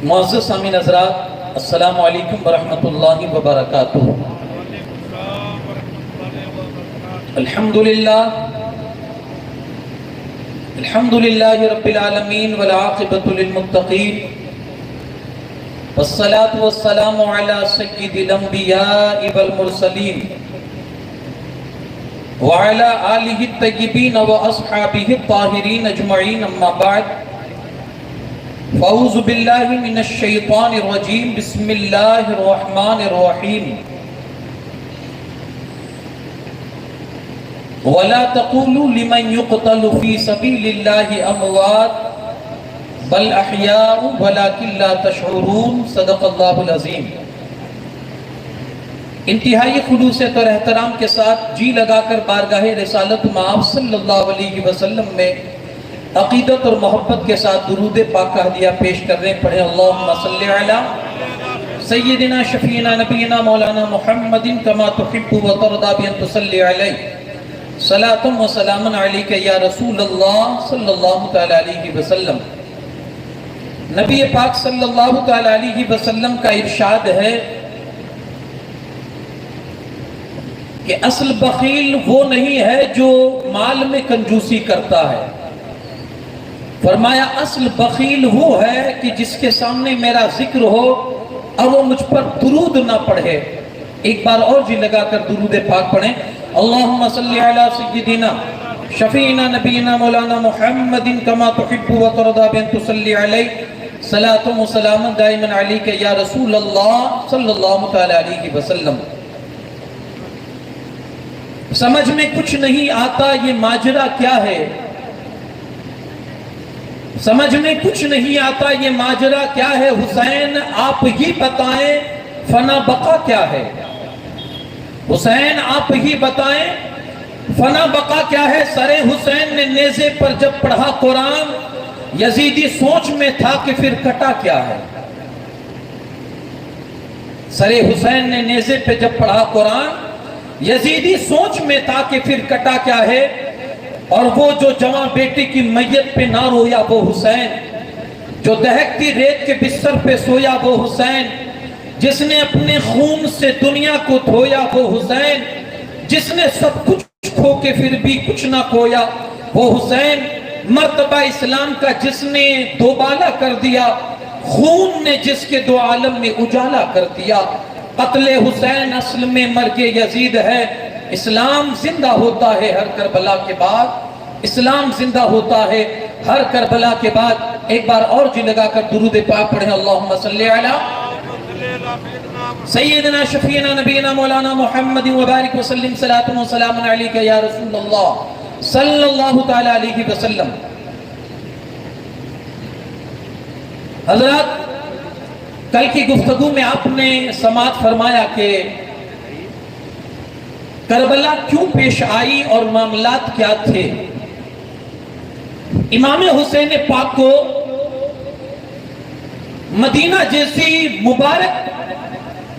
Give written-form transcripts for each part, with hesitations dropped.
معزز سامعین حضرات، السلام علیکم ورحمۃ اللہ وبرکاتہ۔ الحمدللہ رب العالمین والعاقبۃ للمتقین، والصلاة والسلام علی سید الانبیاء والمرسلین وعلی آلہ الطیبین واصحابہ الطاہرین اجمعین، اما بعد، فاعوذ باللہ من الشیطان الرجیم، بسم اللہ الرحمن الرحیم۔ وَلَا تَقُولُوا لِمَنْ يُقْتَلُ فِي سَبِيلِ اللَّهِ أَمْوَاتٌ بَلْ أَحْيَاءٌ وَلَكِنْ لَا تَشْعُرُونَ۔ صدق اللہ العظیم۔ انتہائی خلوصیت اور احترام کے ساتھ جی لگا کر بارگاہ رسالت مآب صلی اللہ علیہ وسلم میں عقیدت اور محبت کے ساتھ درود پاک کا ہدیہ پیش کر رہے ہیں۔ پڑھیں اللہم صلی علی سیدنا شفیعنا نبینا مولانا محمد کما تحب و ترضی بان تصلی علیہ، صلاۃ و سلام علیک یا رسول اللہ صلی اللہ تعالی علیہ وسلم۔ نبی پاک صلی اللہ تعالی علیہ وسلم کا ارشاد ہے کہ اصل بخیل وہ نہیں ہے جو مال میں کنجوسی کرتا ہے، فرمایا اصل بخیل وہ ہے کہ جس کے سامنے میرا ذکر ہو اور وہ مجھ پر درود نہ پڑھے۔ ایک بار اور جی لگا کر درود پاک پڑھیں، اللہم صلی علی سیدنا شفیعنا نبینا مولانا محمد کما تحب و ترضی بان تصلی علیہ، صلاۃ و سلام دائما علیک یا رسول اللہ صلی اللہ تعالی علیہ وسلم۔ سمجھ میں کچھ نہیں آتا یہ ماجرا کیا ہے، سمجھ میں کچھ نہیں آتا یہ ماجرا کیا ہے، حسین آپ ہی بتائیں فنا بقا کیا ہے، حسین آپ ہی بتائیں فنا بقا کیا ہے۔ سر حسین نے نیزے پر جب پڑھا قرآن، یزیدی سوچ میں تھا کہ پھر کٹا کیا ہے۔ سر حسین نے نیزے پہ جب پڑھا قرآن، یزیدی سوچ میں تھا کہ پھر کٹا کیا ہے۔ اور وہ جو جوان بیٹی کی میت پہ نہ رویا وہ حسین، جو دہکتی ریت کے بستر پہ سویا وہ حسین، جس نے اپنے خون سے دنیا کو دھویا وہ حسین، جس نے سب کچھ کھو کے پھر بھی کچھ نہ کھویا وہ حسین، مرتبہ اسلام کا جس نے دوبالا کر دیا، خون نے جس کے دو عالم میں اجالا کر دیا۔ قتل حسین اصل میں مرگ یزید ہے۔ اسلام زندہ ہوتا ہے ہر کربلا کے بعد، اسلام زندہ ہوتا ہے ہر کربلا کے بعد۔ ایک بار اور جی لگا کر درود پاک پڑھیں، اللہم صلی علی سیدنا شفیعنا نبینا مولانا محمد وبارک وسلم، صلاۃ و سلام علیک یا رسول اللہ صلی اللہ تعالی علیہ وسلم۔ حضرات، کل کی گفتگو میں آپ نے سماعت فرمایا کہ کربلا کیوں پیش آئی اور معاملات کیا تھے۔ امام حسین پاک کو مدینہ جیسی مبارک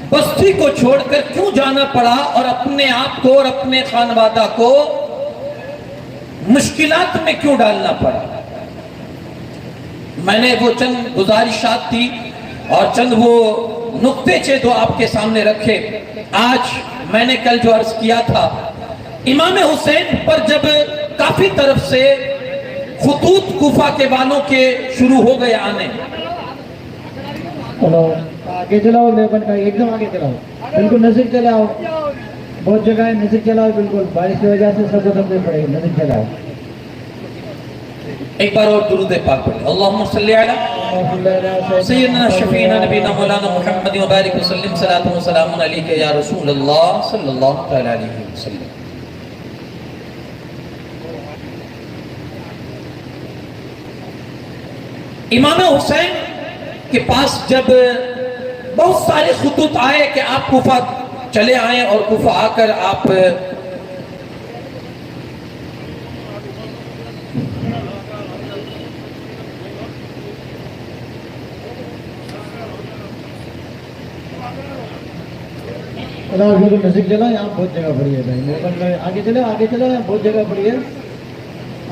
بستی کو چھوڑ کر کیوں جانا پڑا اور اپنے آپ کو اور اپنے خانوادہ کو مشکلات میں کیوں ڈالنا پڑا۔ میں نے وہ چند گزارشات تھی اور چند وہ نقطے چے جو آپ کے سامنے رکھے۔ آج میں نے کل جو عرض کیا تھا، امام حسین پر جب کافی طرف سے خطوط کوفہ کے والوں کے شروع ہو گئے آنے، آگے چلاؤ، ایک دم آگے چلاؤ، بالکل نزدیک چلاؤ، بہت جگہ ہے نزدیک چلاؤ، بالکل بارش کی وجہ سے سب کو سمجھے پڑے گا، نزدیک چلاؤ۔ ایک بار اور درود پاک پڑھیں، اللہم صلی علی سیدنا شفیعنا نبینا مولانا محمد وبارک وسلم، صلاۃ و سلام علیک یا رسول اللہ صلی اللہ تعالی علیہ وسلم۔ امام حسین کے پاس جب بہت سارے خطوط آئے کہ آپ کوفہ چلے آئیں اور کوفہ آ کر آپ بالکل نزدیک چلا، یہاں بہت جگہ پڑی ہے بھائی، آگے چلے، آگے چلے، بہت جگہ پڑی ہے،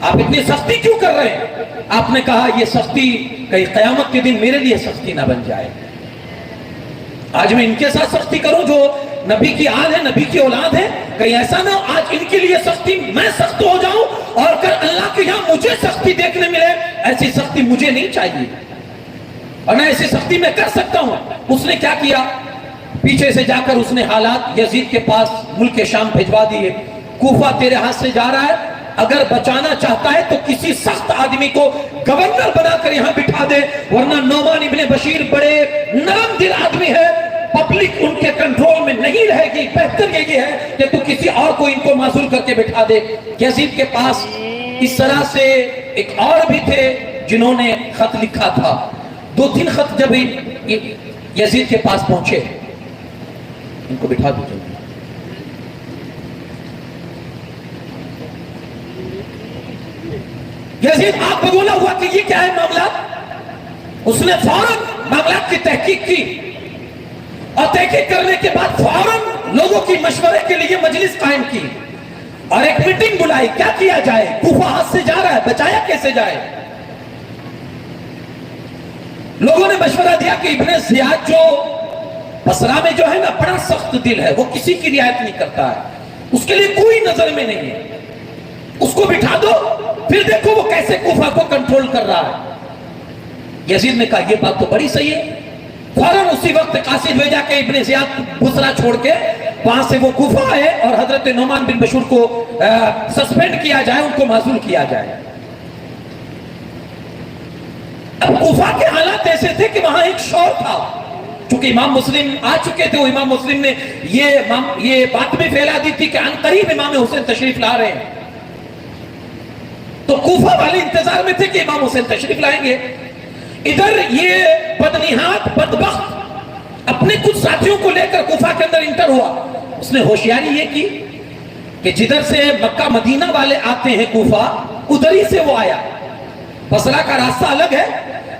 آپ اتنی سختی کیوں کر رہے ہیں؟ آپ نے کہا یہ سختی کہیں قیامت کے دن میرے لیے سختی نہ بن جائے. آج میں ان کے ساتھ سختی کروں جو نبی کی آل ہے، نبی کی اولاد ہے، کہیں ایسا نہ ہو آج ان کے لیے سختی میں سخت ہو جاؤں اور اگر اللہ کے یہاں مجھے سختی دیکھنے ملے. ایسی سختی مجھے نہیں چاہیے اور نہ ایسی سختی میں کر سکتا ہوں. اس نے کیا کیا؟ پیچھے سے جا کر اس نے حالات یزید کے پاس ملک شام بھجوا دیے. کوفہ تیرے ہاتھ سے جا رہا ہے، اگر بچانا چاہتا ہے تو کسی سخت آدمی کو گورنر بنا کر یہاں بٹھا دے، ورنہ نعمان ابن بشیر بڑے نرم دل آدمی ہے، پبلک ان کے کنٹرول میں نہیں رہے گی، بہتر یہ ہے کہ تو کسی اور کو ان کو معزول کر کے بٹھا دے. یزید کے پاس اس طرح سے ایک اور بھی تھے جنہوں نے خط لکھا تھا. 2-3 خط جب یزید کے پاس پہنچے، ان کو بٹھا دو جلدی. یزید آپ کو بولا ہوا کہ یہ کیا ہے معاملات؟ اس نے فوراً معاملات کی تحقیق کی اور تحقیق کرنے کے بعد فوراً لوگوں کی مشورے کے لیے مجلس قائم کی اور ایک میٹنگ بلائی. کیا کیا جائے؟ کوفہ ہاتھ سے جا رہا ہے، بچایا کیسے جائے؟ لوگوں نے مشورہ دیا کہ ابن زیاد جو بصرہ میں جو ہے نا بڑا سخت دل ہے، وہ کسی کی رعایت نہیں کرتا ہے، اس کے لیے کوئی نظر میں نہیں ہے، اس کو بٹھا دو پھر دیکھو وہ کیسے کوفہ کو کنٹرول کر رہا ہے. یزید نے کہا یہ بات تو بڑی صحیح ہے. فوراً اسی وقت قاصد بھیجا کہ ابن زیاد بصرہ چھوڑ کے وہاں سے وہ کوفہ آئے اور حضرت نعمان بن بشیر کو سسپینڈ کیا جائے، ان کو معزول کیا جائے. اب کوفہ کے حالات ایسے تھے کہ وہاں ایک شور تھا. چونکہ امام مسلم آ چکے تھے، وہ امام مسلم نے یہ بات بھی پھیلا دی تھی کہ ان قریب امام حسین تشریف لا رہے ہیں. تو کوفہ والے انتظار میں تھے کہ امام حسین تشریف لائیں گے. ادھر یہ بدنہاد بدبخت اپنے کچھ ساتھیوں کو لے کر کوفہ کے اندر انٹر ہوا. اس نے ہوشیاری یہ کی کہ جدھر سے مکہ مدینہ والے آتے ہیں کوفہ، ادھر ہی سے وہ آیا. بصرہ کا راستہ الگ ہے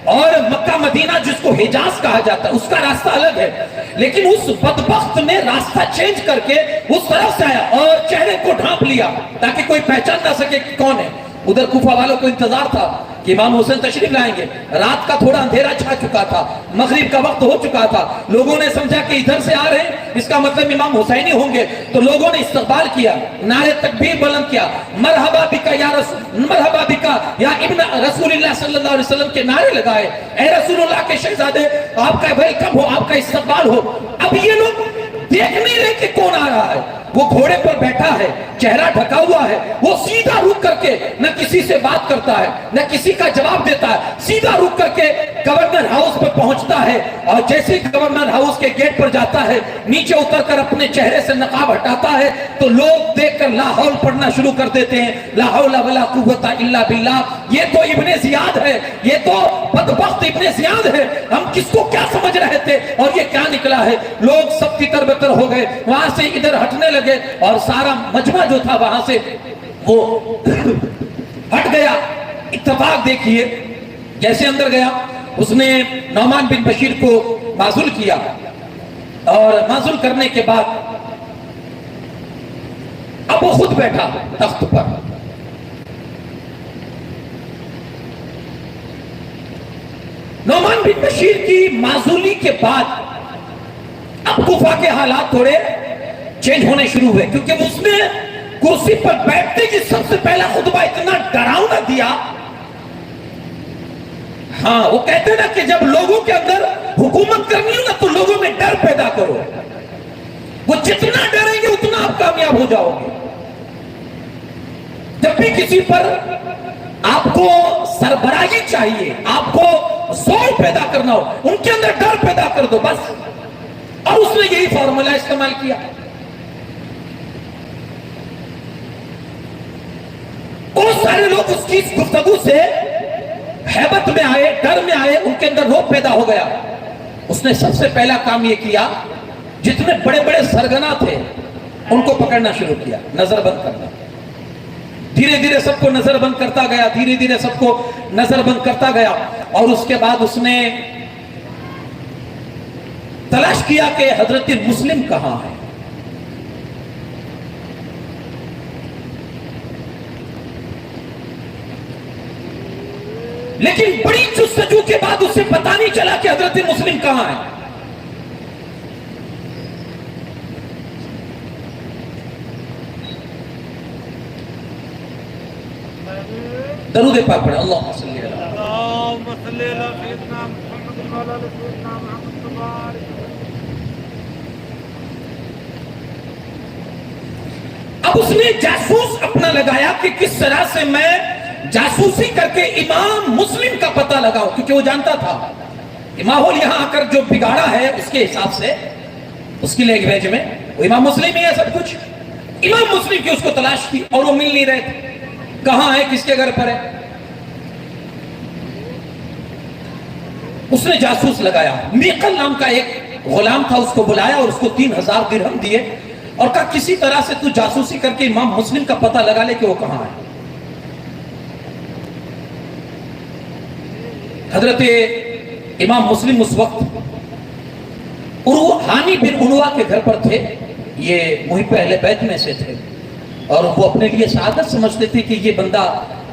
اور مکہ مدینہ جس کو حجاز کہا جاتا ہے اس کا راستہ الگ ہے، لیکن اس بدبخت نے راستہ چینج کر کے اس طرف سے آیا اور چہرے کو ڈھانپ لیا تاکہ کوئی پہچان نہ سکے کہ کون ہے. ادھر کوفہ والوں کو انتظار تھا کہ امام حسین تشریف لائیں گے. رات کا تھوڑا اندھیرا چھا چکا تھا، مغرب کا وقت ہو چکا تھا. لوگوں نے سمجھا کہ ادھر سے آ رہے ہیں، اس کا مطلب امام حسینی ہوں گے. تو لوگوں نے استقبال کیا، نعرے تکبیر بلند کیا، مرحبا بکا یا رسول، مرحبا بکا یا ابن رسول اللہ صلی اللہ علیہ وسلم کے نعرے لگائے. اے رسول اللہ کے شہزادے، آپ کا ویلکم ہو، آپ کا استقبال ہو. اب یہ لوگ دیکھ نہیں رہے کہ کون آ رہا ہے. وہ گھوڑے پر بیٹھا ہے، چہرہ ڈھکا ہوا ہے، وہ سیدھا رک کر کے نہ کسی سے بات کرتا ہے نہ کسی کا جواب دیتا ہے. سیدھا رک کر کے گورنر ہاؤس پر پہنچتا ہے اور جیسے گورنر ہاؤس کے گیٹ پر جاتا ہے، نیچے اتر کر اپنے چہرے سے نقاب ہٹاتا ہے تو لوگ دیکھ کر لا حول پڑھنا شروع کر دیتے ہیں. لا حول ولا قوت الا باللہ. یہ تو ابن زیاد ہے، یہ تو بدبخت ابن زیاد ہے. ہم کس کو کیا سمجھ رہے تھے اور یہ کیا نکلا ہے. لوگ سب تتر بتر ہو گئے، وہاں سے ادھر ہٹنے لگے اور سارا مجمع جو تھا وہاں سے وہ ہٹ گیا. اتفاق دیکھیے، جیسے اندر گیا اس نے نعمان بن بشیر کو معزول کیا اور معزول کرنے کے بعد اب وہ خود بیٹھا تخت پر. نعمان بن بشیر کی معزولی کے بعد اب کوفہ کے حالات تھوڑے چینج ہونے شروع ہوئے، کیونکہ اس نے کرسی پر بیٹھتے ہی سب سے پہلا خطبہ اتنا ڈراؤنا دیا. ہاں وہ کہتے ہیں نا کہ جب لوگوں کے اندر حکومت کرنی ہو نا تو لوگوں میں ڈر پیدا کرو. وہ جتنا ڈریں گے اتنا آپ کامیاب ہو جاؤ گے. جب بھی کسی پر آپ کو سربراہی چاہیے، آپ کو زور پیدا کرنا ہو، ان کے اندر ڈر پیدا کر دو بس. اور اس نے یہی فارمولا استعمال کیا. بہت سارے لوگ اس کی گفتگو سے ہیبت میں آئے، ڈر میں آئے، ان کے اندر روب پیدا ہو گیا. اس نے سب سے پہلا کام یہ کیا، جتنے بڑے بڑے سرگنا تھے ان کو پکڑنا شروع کیا، نظر بند کرنا. دھیرے دھیرے سب کو نظر بند کرتا گیا، دھیرے دھیرے سب کو نظر بند کرتا گیا. اور اس کے بعد اس نے تلاش کیا کہ حضرت مسلم کہاں ہے. لیکن بڑی جستجو کے بعد اسے پتا نہیں چلا کہ حضرت مسلم کہاں ہے. درود پاک پڑھیں. اللہم صلی علی اللهم صل على سيدنا محمد وعلى ال سيدنا محمد وبارك. اب اس نے جاسوس اپنا لگایا کہ کس طرح سے میں جاسوسی کر کے امام مسلم کا پتہ لگاؤں، کیونکہ وہ جانتا تھا کہ ماحول یہاں آ کر جو بگاڑا ہے اس کے حساب سے اس کی لینگویج میں وہ امام مسلم ہی ہے سب کچھ. امام مسلم کی اس کو تلاش تھی اور وہ مل نہیں رہے تھے. کہاں ہے، کس کے گھر پر ہے. اس نے جاسوس لگایا. میقل نام کا ایک غلام تھا، اس کو بلایا اور اس کو 3000 درہم دیے اور کہا کسی طرح سے تو جاسوسی کر کے امام مسلم کا پتہ لگا لے کہ وہ کہاں ہے. حضرت امام مسلم اس وقت حانی بن عروہ کے گھر پر تھے. یہ محب اہل بیت میں سے تھے اور وہ اپنے لیے سعادت سمجھتے تھے کہ یہ بندہ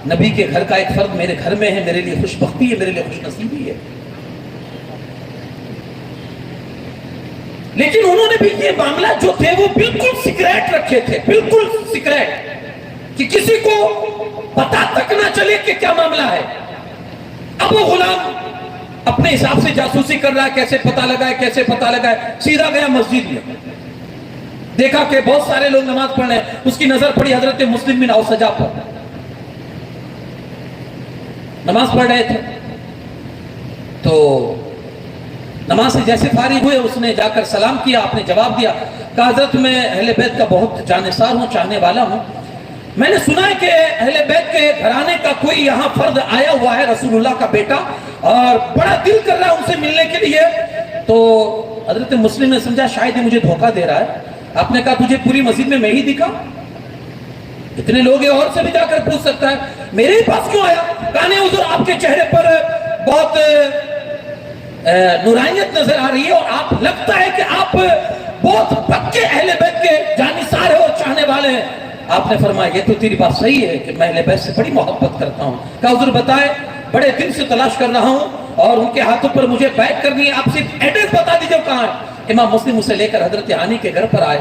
نبی کے گھر کا ایک فرد میرے گھر میں ہے، میرے لیے خوش بختی ہے، میرے لیے خوش نصیبی ہے. لیکن انہوں نے بھی یہ معاملہ جو تھے وہ بالکل سیکریٹ رکھے تھے، بالکل سیکریٹ، کہ کسی کو پتا تک نہ چلے کہ کیا معاملہ ہے. اب وہ غلام اپنے حساب سے جاسوسی کر رہا ہے، کیسے پتا لگا ہے، کیسے پتا لگا ہے. سیدھا گیا مسجد میں، دیکھا کہ بہت سارے لوگ نماز پڑھ رہے ہیں. اس کی نظر پڑی حضرت مسلم بن اوسجہ پر، نماز پڑھ رہے تھے. تو نماز سے جیسے فارغ ہوئے اس نے جا کر سلام کیا. آپ نے جواب دیا، کہا حضرت میں اہل بیت کا بہت جانثار ہوں، چاہنے والا ہوں. میں نے سنا ہے کہ اہل بیت کے گھرانے کا کوئی یہاں فرد آیا ہوا ہے، رسول اللہ کا بیٹا، اور بڑا دل کر رہا ہے ان سے ملنے کے لیے. تو حضرت مسلم نے سمجھا شاید یہ مجھے دھوکہ دے رہا ہے. آپ نے کہا تجھے پوری مسجد میں ہی دکھا، اتنے لوگ ہیں اور سے بھی جا کر پوچھ سکتا ہے، میرے ہی پاس کیوں آیا؟ کہا نہیں حضور آپ کے چہرے پر بہت نورانیت نظر آ رہی ہے اور آپ لگتا ہے کہ آپ بہت پکے اہل بیت کے جانثار ہیں اور چاہنے والے ہیں. آپ نے فرمایا یہ تو تیری بات صحیح ہے کہ میں اہل بیت سے بڑی محبت کرتا ہوں. کہا حضور بتائے، بڑے دن سے تلاش کر رہا ہوں اور ان کے ہاتھوں پر مجھے بیعت کرنی ہے، آپ صرف ایڈریس بتا دیجئے کہاں ہے. امام مسلم اسے لے کر حضرت حانی کے گھر پر آئے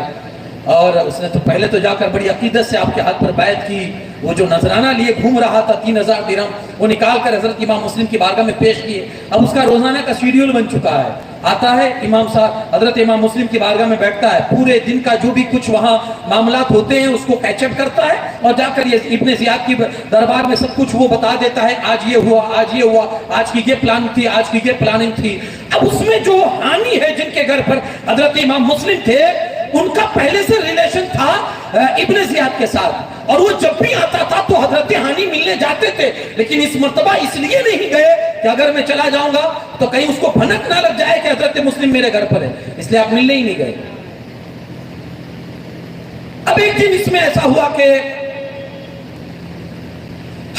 اور اس نے تو پہلے تو جا کر بڑی عقیدت سے آپ کے ہاتھ پر بیعت کی. وہ جو نذرانہ لیے گھوم رہا تھا 3000 درہم، وہ نکال کر حضرت امام مسلم کی بارگاہ میں پیش کیے. اب اس کا روزانہ کا شیڈیول بن چکا ہے. آتا ہے امام صاحب حضرت امام مسلم کی بارگاہ میں بیٹھتا ہے، پورے دن کا جو بھی کچھ وہاں معاملات ہوتے ہیں اس کو کیچ اپ کرتا ہے اور جا کر یہ ابن زیاد کی دربار میں سب کچھ وہ بتا دیتا ہے، آج یہ ہوا، آج یہ ہوا، آج کی یہ پلان تھی، آج کی یہ پلاننگ تھی. اب اس میں جو حانی ہے جن کے گھر پر حضرت امام مسلم تھے، ان کا پہلے سے ریلیشن تھا ابن زیاد کے ساتھ اور وہ جب بھی آتا تھا تو حضرت حانی ملنے جاتے تھے. لیکن اس مرتبہ اس لیے نہیں گئے کہ اگر میں چلا جاؤں گا تو کہیں اس کو بھنک نہ لگ جائے کہ حضرت مسلم میرے گھر پر ہے، اس لیے آپ ملنے ہی نہیں گئے. اب ایک دن اس میں ایسا ہوا کہ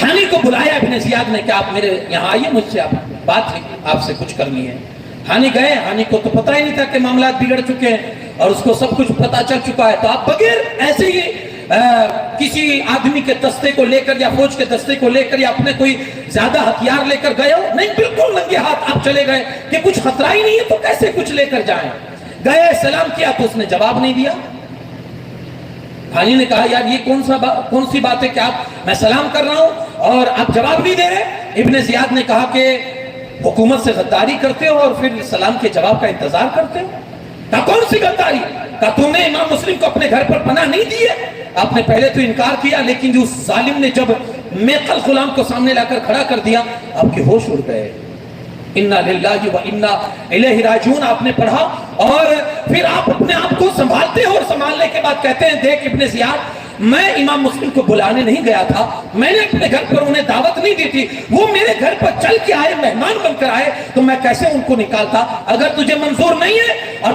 حانی کو بلایا ابن زیاد نے کہ آپ میرے یہاں آئیے، مجھ سے بات ہے، آپ سے کچھ کرنی ہے. حانی گئے. حانی کو تو پتہ ہی نہیں تھا کہ معاملات بگڑ چکے ہیں اور اس کو سب کچھ پتہ چل چکا ہے. تو آپ بغیر ایسے ہی کسی آدمی کے دستے کو لے کر یا فوج کے دستے کو لے کر یا اپنے کوئی زیادہ ہتھیار لے کر گئے ہو؟ نہیں، بالکل ننگے ہاتھ آپ چلے گئے کہ کچھ خطرہ ہی نہیں ہے تو کیسے کچھ لے کر جائیں. گئے، سلام کیا تو اس نے جواب نہیں دیا. حانی نے کہا یار یہ کون سی بات ہے کہ میں سلام کر رہا ہوں اور آپ جواب نہیں دے رہے. ابن زیاد نے کہا کہ حکومت سے غداری کرتے ہو اور پھر سلام کے جواب کا انتظار کرتے ہو. کہا کون سی غداری؟ کہا تم نے امام مسلم کو اپنے گھر پر پناہ نہیں دی ہے. آپ نے پہلے تو انکار کیا لیکن جو ظالم نے جب میقل غلام کو سامنے لا کر کھڑا کر دیا آپ کے ہوش اڑ گئے. انا للہ و انا الیہ راجعون آپ نے پڑھا اور پھر آپ اپنے آپ کو سنبھالتے ہو اور سنبھالنے کے بعد کہتے ہیں دیکھ ابن زیاد، میں امام مسلم کو بلانے نہیں گیا تھا، میں نے اپنے گھر پر انہیں دعوت نہیں دی تھی، وہ میرے گھر پر چل کے آئے، مہمان بن کر آئے تو میں کیسے ان کو نکالتا؟ اگر تجھے منظور نہیں ہے اور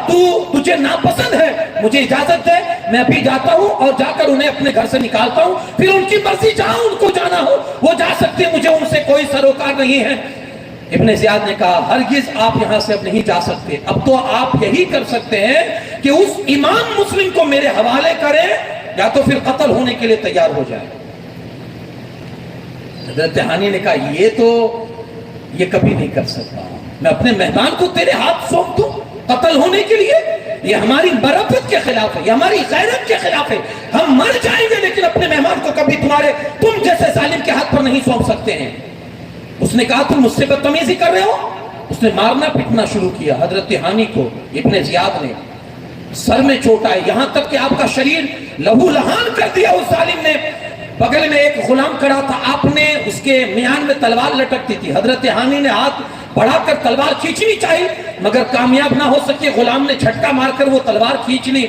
تجھے ناپسند ہے مجھے اجازت دے، میں ابھی جاتا ہوں اور جا کر انہیں اپنے گھر سے نکالتا ہوں، پھر ان کی مرضی جہاں ان کو جانا ہو وہ جا سکتے، مجھے ان سے کوئی سروکار نہیں ہے. ابن زیاد نے کہا ہرگز آپ یہاں سے اب نہیں جا سکتے، اب تو آپ یہی کر سکتے ہیں کہ اس امام مسلم کو میرے حوالے کریں یا تو پھر قتل ہونے کے لیے تیار ہو جائے. حضرت حانی نے کہا یہ تو یہ کبھی نہیں کر سکتا. میں اپنے مہمان کو تیرے ہاتھ سونپ دوں قتل ہونے کے لیے؟ یہ ہماری مرفت کے خلاف ہے، یہ ہماری غیرت کے خلاف ہے. ہم مر جائیں گے لیکن اپنے مہمان کو کبھی تم جیسے ظالم کے ہاتھ پر نہیں سونپ سکتے ہیں. اس نے کہا تم مجھ سے بدتمیزی کر رہے ہو. اس نے مارنا پیٹنا شروع کیا. حضرت ہانی کو ابن زیاد نے سر میں چوٹ آئی، یہاں تک کہ آپ کا شریر لہو لہان کر دیا اس ظالم نے. بغل میں ایک غلام کھڑا تھا، آپ نے اس کے میان میں تلوار لٹکتی تھی. حضرت ہانی نے ہاتھ بڑھا کر تلوار کھینچنی چاہی مگر کامیاب نہ ہو سکے. غلام نے جھٹکا مار کر وہ تلوار کھینچ لی.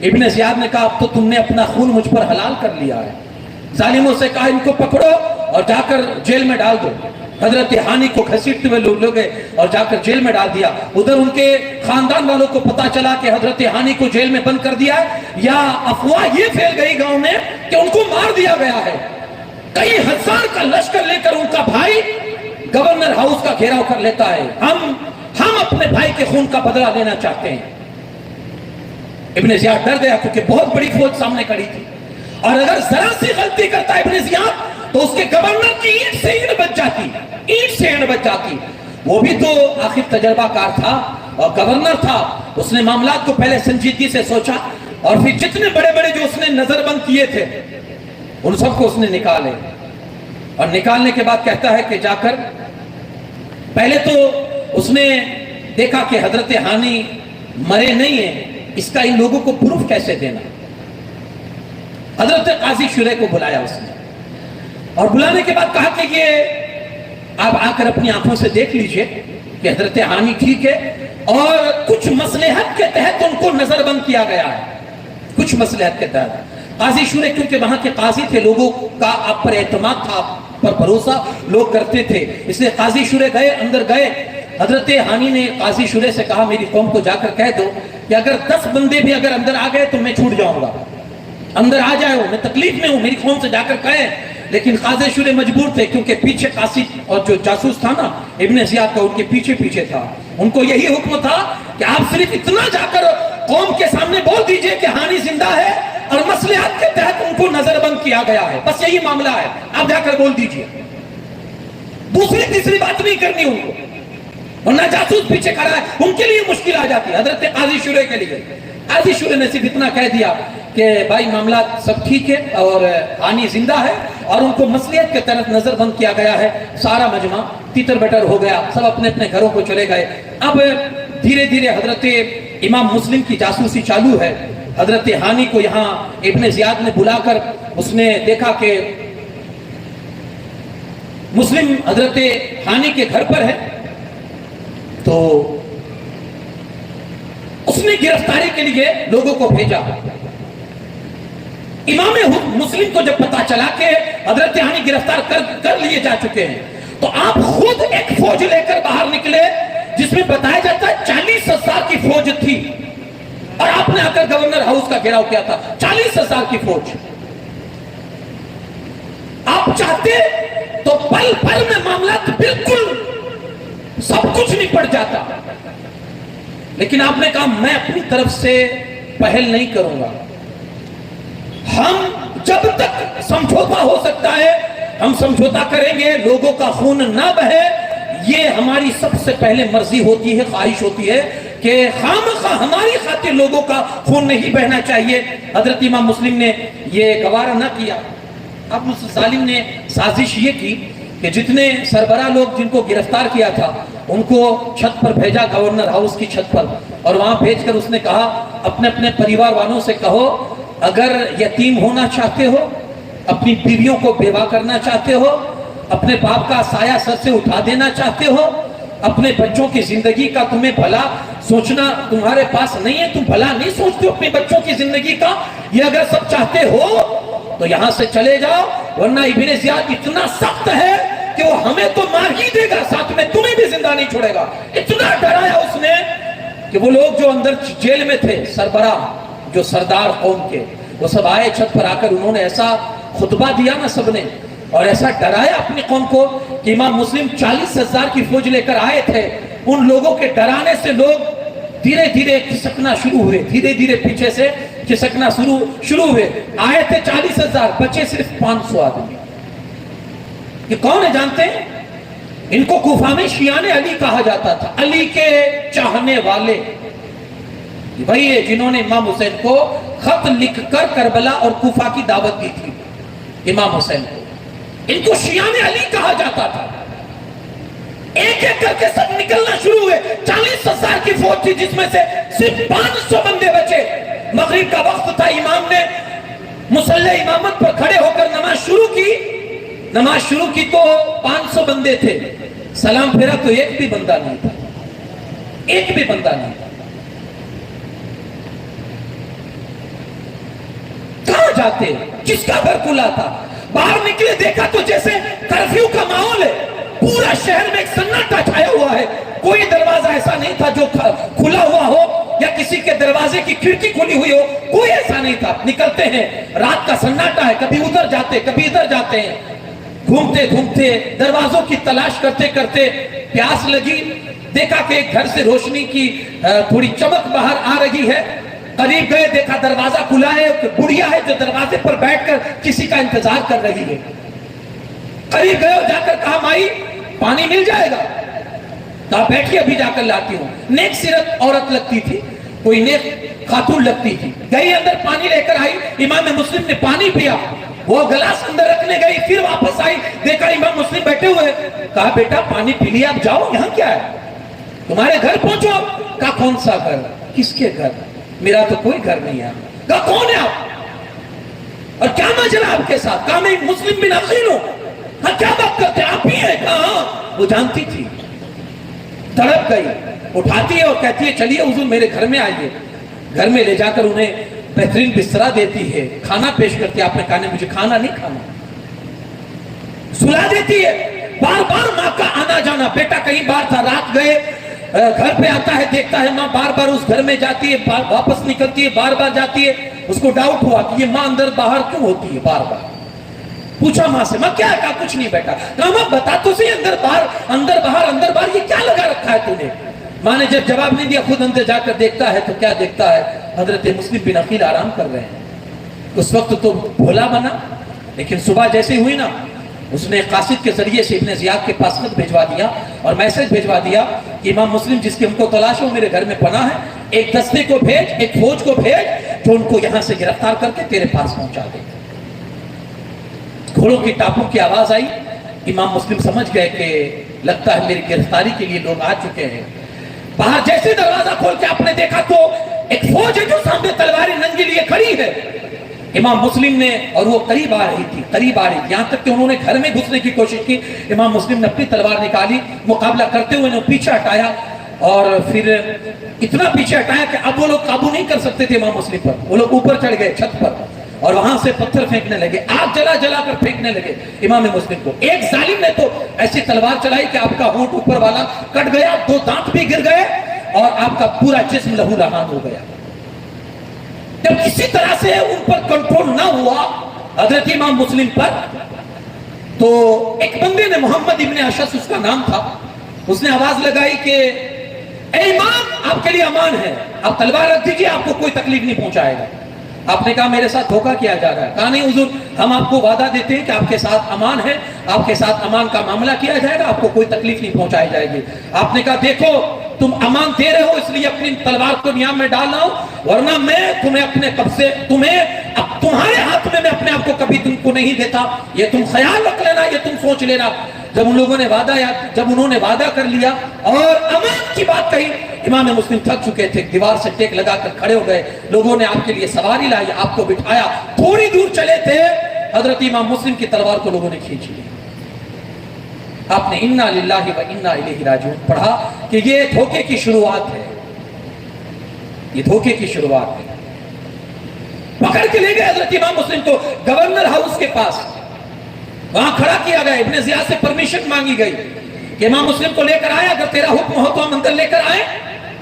ابن زیاد نے کہا اب تو تم نے اپنا خون مجھ پر حلال کر لیا ہے. ظالموں سے کہا ان کو پکڑو اور جا کر جیل میں ڈال دو. حضرت ہانی کو گھسیٹتے ہوئے لوگ گئے اور جا کر جیل میں ڈال دیا. ادھر ان کے خاندان والوں کو پتا چلا کہ حضرت ہانی کو جیل میں بند کر دیا ہے، یا افواہ یہ پھیل گئی گاؤں میں کہ ان کو مار دیا گیا ہے. کئی ہزار کا لشکر لے کر ان کا بھائی گورنر ہاؤس کا گھیراؤ کر لیتا ہے. ہم اپنے بھائی کے خون کا بدلہ لینا چاہتے ہیں. ابن زیاد ڈر گیا کیونکہ بہت بڑی فوج سامنے کھڑی تھی، اور اگر ذرا سی غلطی کرتا ابن زیاد تو اس کے گورنر کی اینٹ سے اینٹ بچ جاتی. وہ بھی تو آخر تجربہ کار تھا اور گورنر تھا. اس نے معاملات کو پہلے سنجیدگی سے سوچا اور پھر جتنے بڑے بڑے جو اس نے نظر بند کیے تھے ان سب کو اس نے نکالے. اور نکالنے کے بعد کہتا ہے کہ جا کر پہلے تو اس نے دیکھا کہ حضرت ہانی مرے نہیں ہیں، اس کا ان لوگوں کو پروف کیسے دینا. حضرت قاضی شرح کو بلایا اس نے، اور بلانے کے بعد کہا کہ یہ آپ آ کر اپنی آنکھوں سے دیکھ لیجئے کہ حضرت ہانی ٹھیک ہے، اور کچھ مصلحت کے تحت ان کو نظر بند کیا گیا ہے. کچھ مصلحت کے تحت. قاضی شرح کیونکہ وہاں کے قاضی تھے، لوگوں کا آپ پر اعتماد تھا، آپ پر بھروسہ لوگ کرتے تھے، اس لیے قاضی شرح گئے، اندر گئے. حضرت ہانی نے قاضی شرح سے کہا میری قوم کو جا کر کہہ دو کہ اگر 10 بندے بھی اگر اندر آ گئے تو میں چھوٹ جاؤں گا. اندر آ جائے ہو، میں تکلیف میں ہوں، میری قوم سے جا کر کہیں. لیکن قاضی شرح مجبور تھے کیونکہ پیچھے قاصد اور جو جاسوس تھا نا ابن زیاد کا، ان کے پیچھے تھا. ان کو یہی حکم تھا کہ آپ صرف اتنا جا کر قوم کے سامنے بول دیجئے کہ ہانی زندہ ہے اور مصلحت کے تحت ان کو نظر بند کیا گیا ہے، بس یہی معاملہ ہے، آپ جا کر بول دیجئے. دوسری تیسری بات نہیں کرنی ان کو، ورنہ جاسوس پیچھے کھڑا ہے، ان کے لیے مشکل آ جاتی ہے. حضرت قاضی شرح کے لیے قاضی شرح نے صرف اتنا کہہ دیا کہ بھائی معاملات سب ٹھیک ہے اور ہانی زندہ ہے اور ان کو مصلحت کے تحت نظر بند کیا گیا ہے. سارا مجمع تیتر بٹر ہو گیا، سب اپنے اپنے گھروں کو چلے گئے. اب دھیرے دھیرے حضرت امام مسلم کی جاسوسی چالو ہے. حضرت ہانی کو یہاں ابن زیاد نے بلا کر اس نے دیکھا کہ مسلم حضرت ہانی کے گھر پر ہے، تو اس نے گرفتاری کے لیے لوگوں کو بھیجا. امام مسلم کو جب پتا چلا کہ حضرت ہانی گرفتار کر لیے جا چکے ہیں تو آپ خود ایک فوج لے کر باہر نکلے جس میں بتایا جاتا ہے 40,000 کی فوج تھی، اور آپ نے آ کر گورنر ہاؤس کا گھیراؤ کیا تھا. 40,000 کی فوج. آپ چاہتے تو پل پل میں معاملات بالکل سب کچھ نپٹ جاتا، لیکن آپ نے کہا میں اپنی طرف سے پہل نہیں کروں گا. ہم جب تک سمجھوتا ہو سکتا ہے ہم سمجھوتا کریں گے، لوگوں کا خون نہ بہے. یہ ہماری سب سے پہلے مرضی ہوتی ہے، خواہش ہوتی ہے کہ خامخواہ ہماری خاطر لوگوں کا خون نہیں بہنا چاہیے. حضرت امام مسلم نے یہ گوارا نہ کیا. اب اس ظالم نے سازش یہ کی کہ جتنے سربراہ لوگ جن کو گرفتار کیا تھا ان کو چھت پر بھیجا، گورنر ہاؤس کی چھت پر، اور وہاں بھیج کر اس نے کہا اپنے اپنے پریوار والوں سے کہو اگر یتیم ہونا چاہتے ہو، اپنی بیویوں کو بیوہ کرنا چاہتے ہو، اپنے باپ کا سایہ سر سے اٹھا دینا چاہتے ہو، اپنے بچوں کی زندگی کا تمہیں بھلا سوچنا تمہارے پاس نہیں ہے، تم بھلا نہیں سوچتے ہو اپنے بچوں کی زندگی کا، یہ اگر سب چاہتے ہو تو یہاں سے چلے جاؤ، ورنہ ابن زیاد اتنا سخت ہے کہ وہ ہمیں تو مار ہی دے گا، ساتھ میں تمہیں بھی زندہ نہیں چھوڑے گا. اتنا ڈرایا اس نے کہ وہ لوگ جو اندر جیل میں تھے، سربراہ جو سردار قوم کے، وہ سب آئے چھت پر آ کر انہوں نے ایسا خطبہ دیا نا سب نے، اور ایسا ڈرایا اپنی قوم کو کہ امام مسلم 40,000 کی فوج لے کر آئے تھے. ان لوگوں کے ڈرانے سے لوگ دھیرے دھیرے کھسکنا شروع ہوئے، دھیرے دھیرے پیچھے سے کھسکنا شروع ہوئے. آئے تھے 40,000، بچے صرف 500 آدمی. یہ کون ہے جانتے ہیں؟ ان کو کوفہ میں شیعان علی کہا جاتا تھا، علی کے چاہنے والے، وہی ہے جنہوں نے امام حسین کو خط لکھ کر کربلا اور کوفہ کی دعوت دی تھی امام حسین کو۔ ان کو شیعان علی کہا جاتا تھا۔ ایک ایک کر کے سب نکلنا شروع ہوئے، 40,000 کی فوج تھی جس میں سے صرف 500 بندے بچے۔ مغرب کا وقت تھا، امام نے مصلی امامت پر کھڑے ہو کر نماز شروع کی تو 500 بندے تھے، سلام پھیرا تو ایک بھی بندہ نہیں تھا، ایک بھی بندہ نہیں تھا۔ کہاں جاتے؟ جس کا گھر کھلا تھا، باہر نکلے دیکھا تو جیسے کرفیو کا ماحول ہے، پورا شہر میں ایک سناٹا چھایا ہوا ہے، کوئی دروازہ ایسا نہیں تھا جو کھلا ہوا ہو یا کسی کے دروازے کی کھڑکی کھلی ہوئی ہو، کوئی ایسا نہیں تھا۔ نکلتے ہیں، رات کا سناٹا ہے، کبھی ادھر جاتے کبھی ادھر جاتے ہیں، گھومتے گھومتے دروازوں کی تلاش کرتے کرتے پیاس لگی، دیکھا کہ ایک گھر سے روشنی کی تھوڑی چمک باہر آ رہی ہے، قریب گئے دیکھا دروازہ کھلا ہے، بڑھیا ہے جو دروازے پر بیٹھ کر کسی کا انتظار کر رہی ہے۔ قریب گئے اور جا کر کہا مائی پانی مل جائے گا؟ کہا بیٹھیے ابھی جا کر لاتی ہوں۔ نیک سیرت عورت لگتی تھی، کوئی نیک خاتون لگتی تھی، گئی اندر پانی لے کر آئی، امام مسلم نے پانی پیا، وہ گلاس اندر رکھنے گئی، پھر واپس آئی، دیکھا امام مسلم بیٹھے ہوئے، کہا بیٹا پانی پی لیا اب جاؤ، یہاں کیا ہے؟ تمہارے گھر پہنچو۔ کہا کون سا گھر؟ کس کے گھر؟ میرا تو کوئی گھر نہیں ہے۔ کہا کون ہے آپ اور کیا ماجرا آپ کے ساتھ؟ کہا میں مسلم بن عقیل ہوں۔ ہاں کیا بات کرتے آپ ہی ہیں؟ کہا ہاں۔ وہ جانتی تھی، تڑپ گئی، اٹھاتی ہے اور کہتی ہے چلیے حضور میرے گھر میں آئیے۔ گھر میں لے جا کر انہیں بہترین بسترا دیتی ہے، کھانا پیش کرتی ہے۔ آپ نے کہا نہیں مجھے کھانا نہیں کھانا، سلا دیتی ہے۔ بار بار ماں کا آنا جانا، بیٹا کہیں بار تھا، رات گئے، گھر پہ آتا ہے دیکھتا ہے ماں بار بار اس گھر میں جاتی ہے، واپس نکلتی ہے، بار بار جاتی ہے۔ اس کو ڈاؤٹ ہوا کہ یہ ماں اندر باہر کیوں ہوتی ہے بار بار۔ پوچھا ماں سے، ماں کیا ہے؟ کہا کچھ نہیں بیٹا۔ کہا ماں بتا تو صحیح، اندر باہر یہ کیا لگا رکھا ہے تو نے؟ ماں نے جب جواب نہیں دیا، خود اندر جا کر دیکھتا ہے تو کیا دیکھتا ہے؟ حضرت مسلم بن عقیل آرام کر رہے ہیں۔ اس وقت تو بھولا بنا، لیکن صبح جیسے ہوئی نا، اس نے قاصد کے ذریعے سے ابن زیاد کے پاس خط بھیجوا دیا اور میسج بھیجوا دیا کہ امام مسلم جس کی ہم کو تلاش ہو میرے گھر میں پناہ ہے، ایک دستے کو بھیج، ایک فوج کو بھیج جو ان کو یہاں سے گرفتار کر کے تیرے پاس پہنچا دے۔ گھوڑوں کی ٹاپوں کی آواز آئی، امام مسلم سمجھ گئے کہ لگتا ہے میری گرفتاری کے لیے لوگ آ چکے ہیں۔ باہر جیسے دروازہ کھول کے آپ نے دیکھا تو ایک فوج ہے جو سامنے تلواری ننگی لیے کھڑی ہے۔ امام مسلم نے، اور وہ قریب آ رہی تھی، یہاں تک کہ انہوں نے گھر میں گھسنے کی کوشش کی۔ امام مسلم نے اپنی تلوار نکالی، مقابلہ کرتے ہوئے انہوں پیچھے ہٹایا اور پھر اتنا پیچھے ہٹایا کہ اب وہ لوگ قابو نہیں کر سکتے تھے امام مسلم پر۔ وہ لوگ اوپر چڑھ گئے چھت پر اور وہاں سے پتھر پھینکنے لگے، آگ جلا جلا کر پھینکنے لگے امام مسلم کو۔ ایک ظالم نے تو ایسی تلوار چلائی کہ آپ کا ہونٹ اوپر والا کٹ گیا، 2 دانت بھی گر گئے اور آپ کا پورا جسم لہو لہان ہو گیا۔ جب کسی طرح سے ان پر کنٹرول نہ ہوا حضرت امام مسلم پر، تو ایک بندے نے، محمد ابن اشعث اس کا نام تھا، اس نے آواز لگائی کہ اے امام آپ کے لیے امان ہے، آپ تلوار رکھ دیجئے، آپ کو کوئی تکلیف نہیں پہنچائے گا۔ آپ نے کہا میرے ساتھ دھوکہ کیا جا رہا ہے؟ کہا نہیں حضور، ہم آپ کو وعدہ دیتے ہیں کہ آپ کے ساتھ امان ہے، آپ کے ساتھ امان کا معاملہ کیا جائے گا، آپ کو کوئی تکلیف نہیں پہنچائی جائے گی۔ آپ نے کہا دیکھو تم امان دے رہے ہو اس لیے اپنی تلوار کو نیام میں ڈال رہا ہوں، ورنہ میں تمہیں اپنے قبضے، تمہارے ہاتھ میں اپنے آپ کو کبھی تم کو نہیں دیتا، یہ تم خیال رکھ لینا، یہ تم سوچ لینا۔ جب انہوں نے وعدہ کر لیا اور امان کی بات کہی، امام مسلم تھک چکے تھے، دیوار سے ٹیک لگا کر کھڑے ہو گئے۔ لوگوں نے آپ کے لیے سواری لائی، آپ کو بٹھایا، تھوڑی دور چلے تھے، حضرت امام مسلم کی تلوار کو لوگوں نے کھینچ لی۔ آپ نے انا للہ و انا الیہ راجعون پڑھا کہ یہ دھوکے کی شروعات ہے، یہ دھوکے کی شروعات ہے۔ پکڑ کے لے گئے حضرت امام مسلم کو گورنر ہاؤس کے پاس، وہاں کھڑا کیا گیا، ابن زیاد سے پرمیشن مانگی گئی کہ امام مسلم کو لے کر آئے، اگر تیرا حکم ہو تو ہم اندر لے کر آئیں۔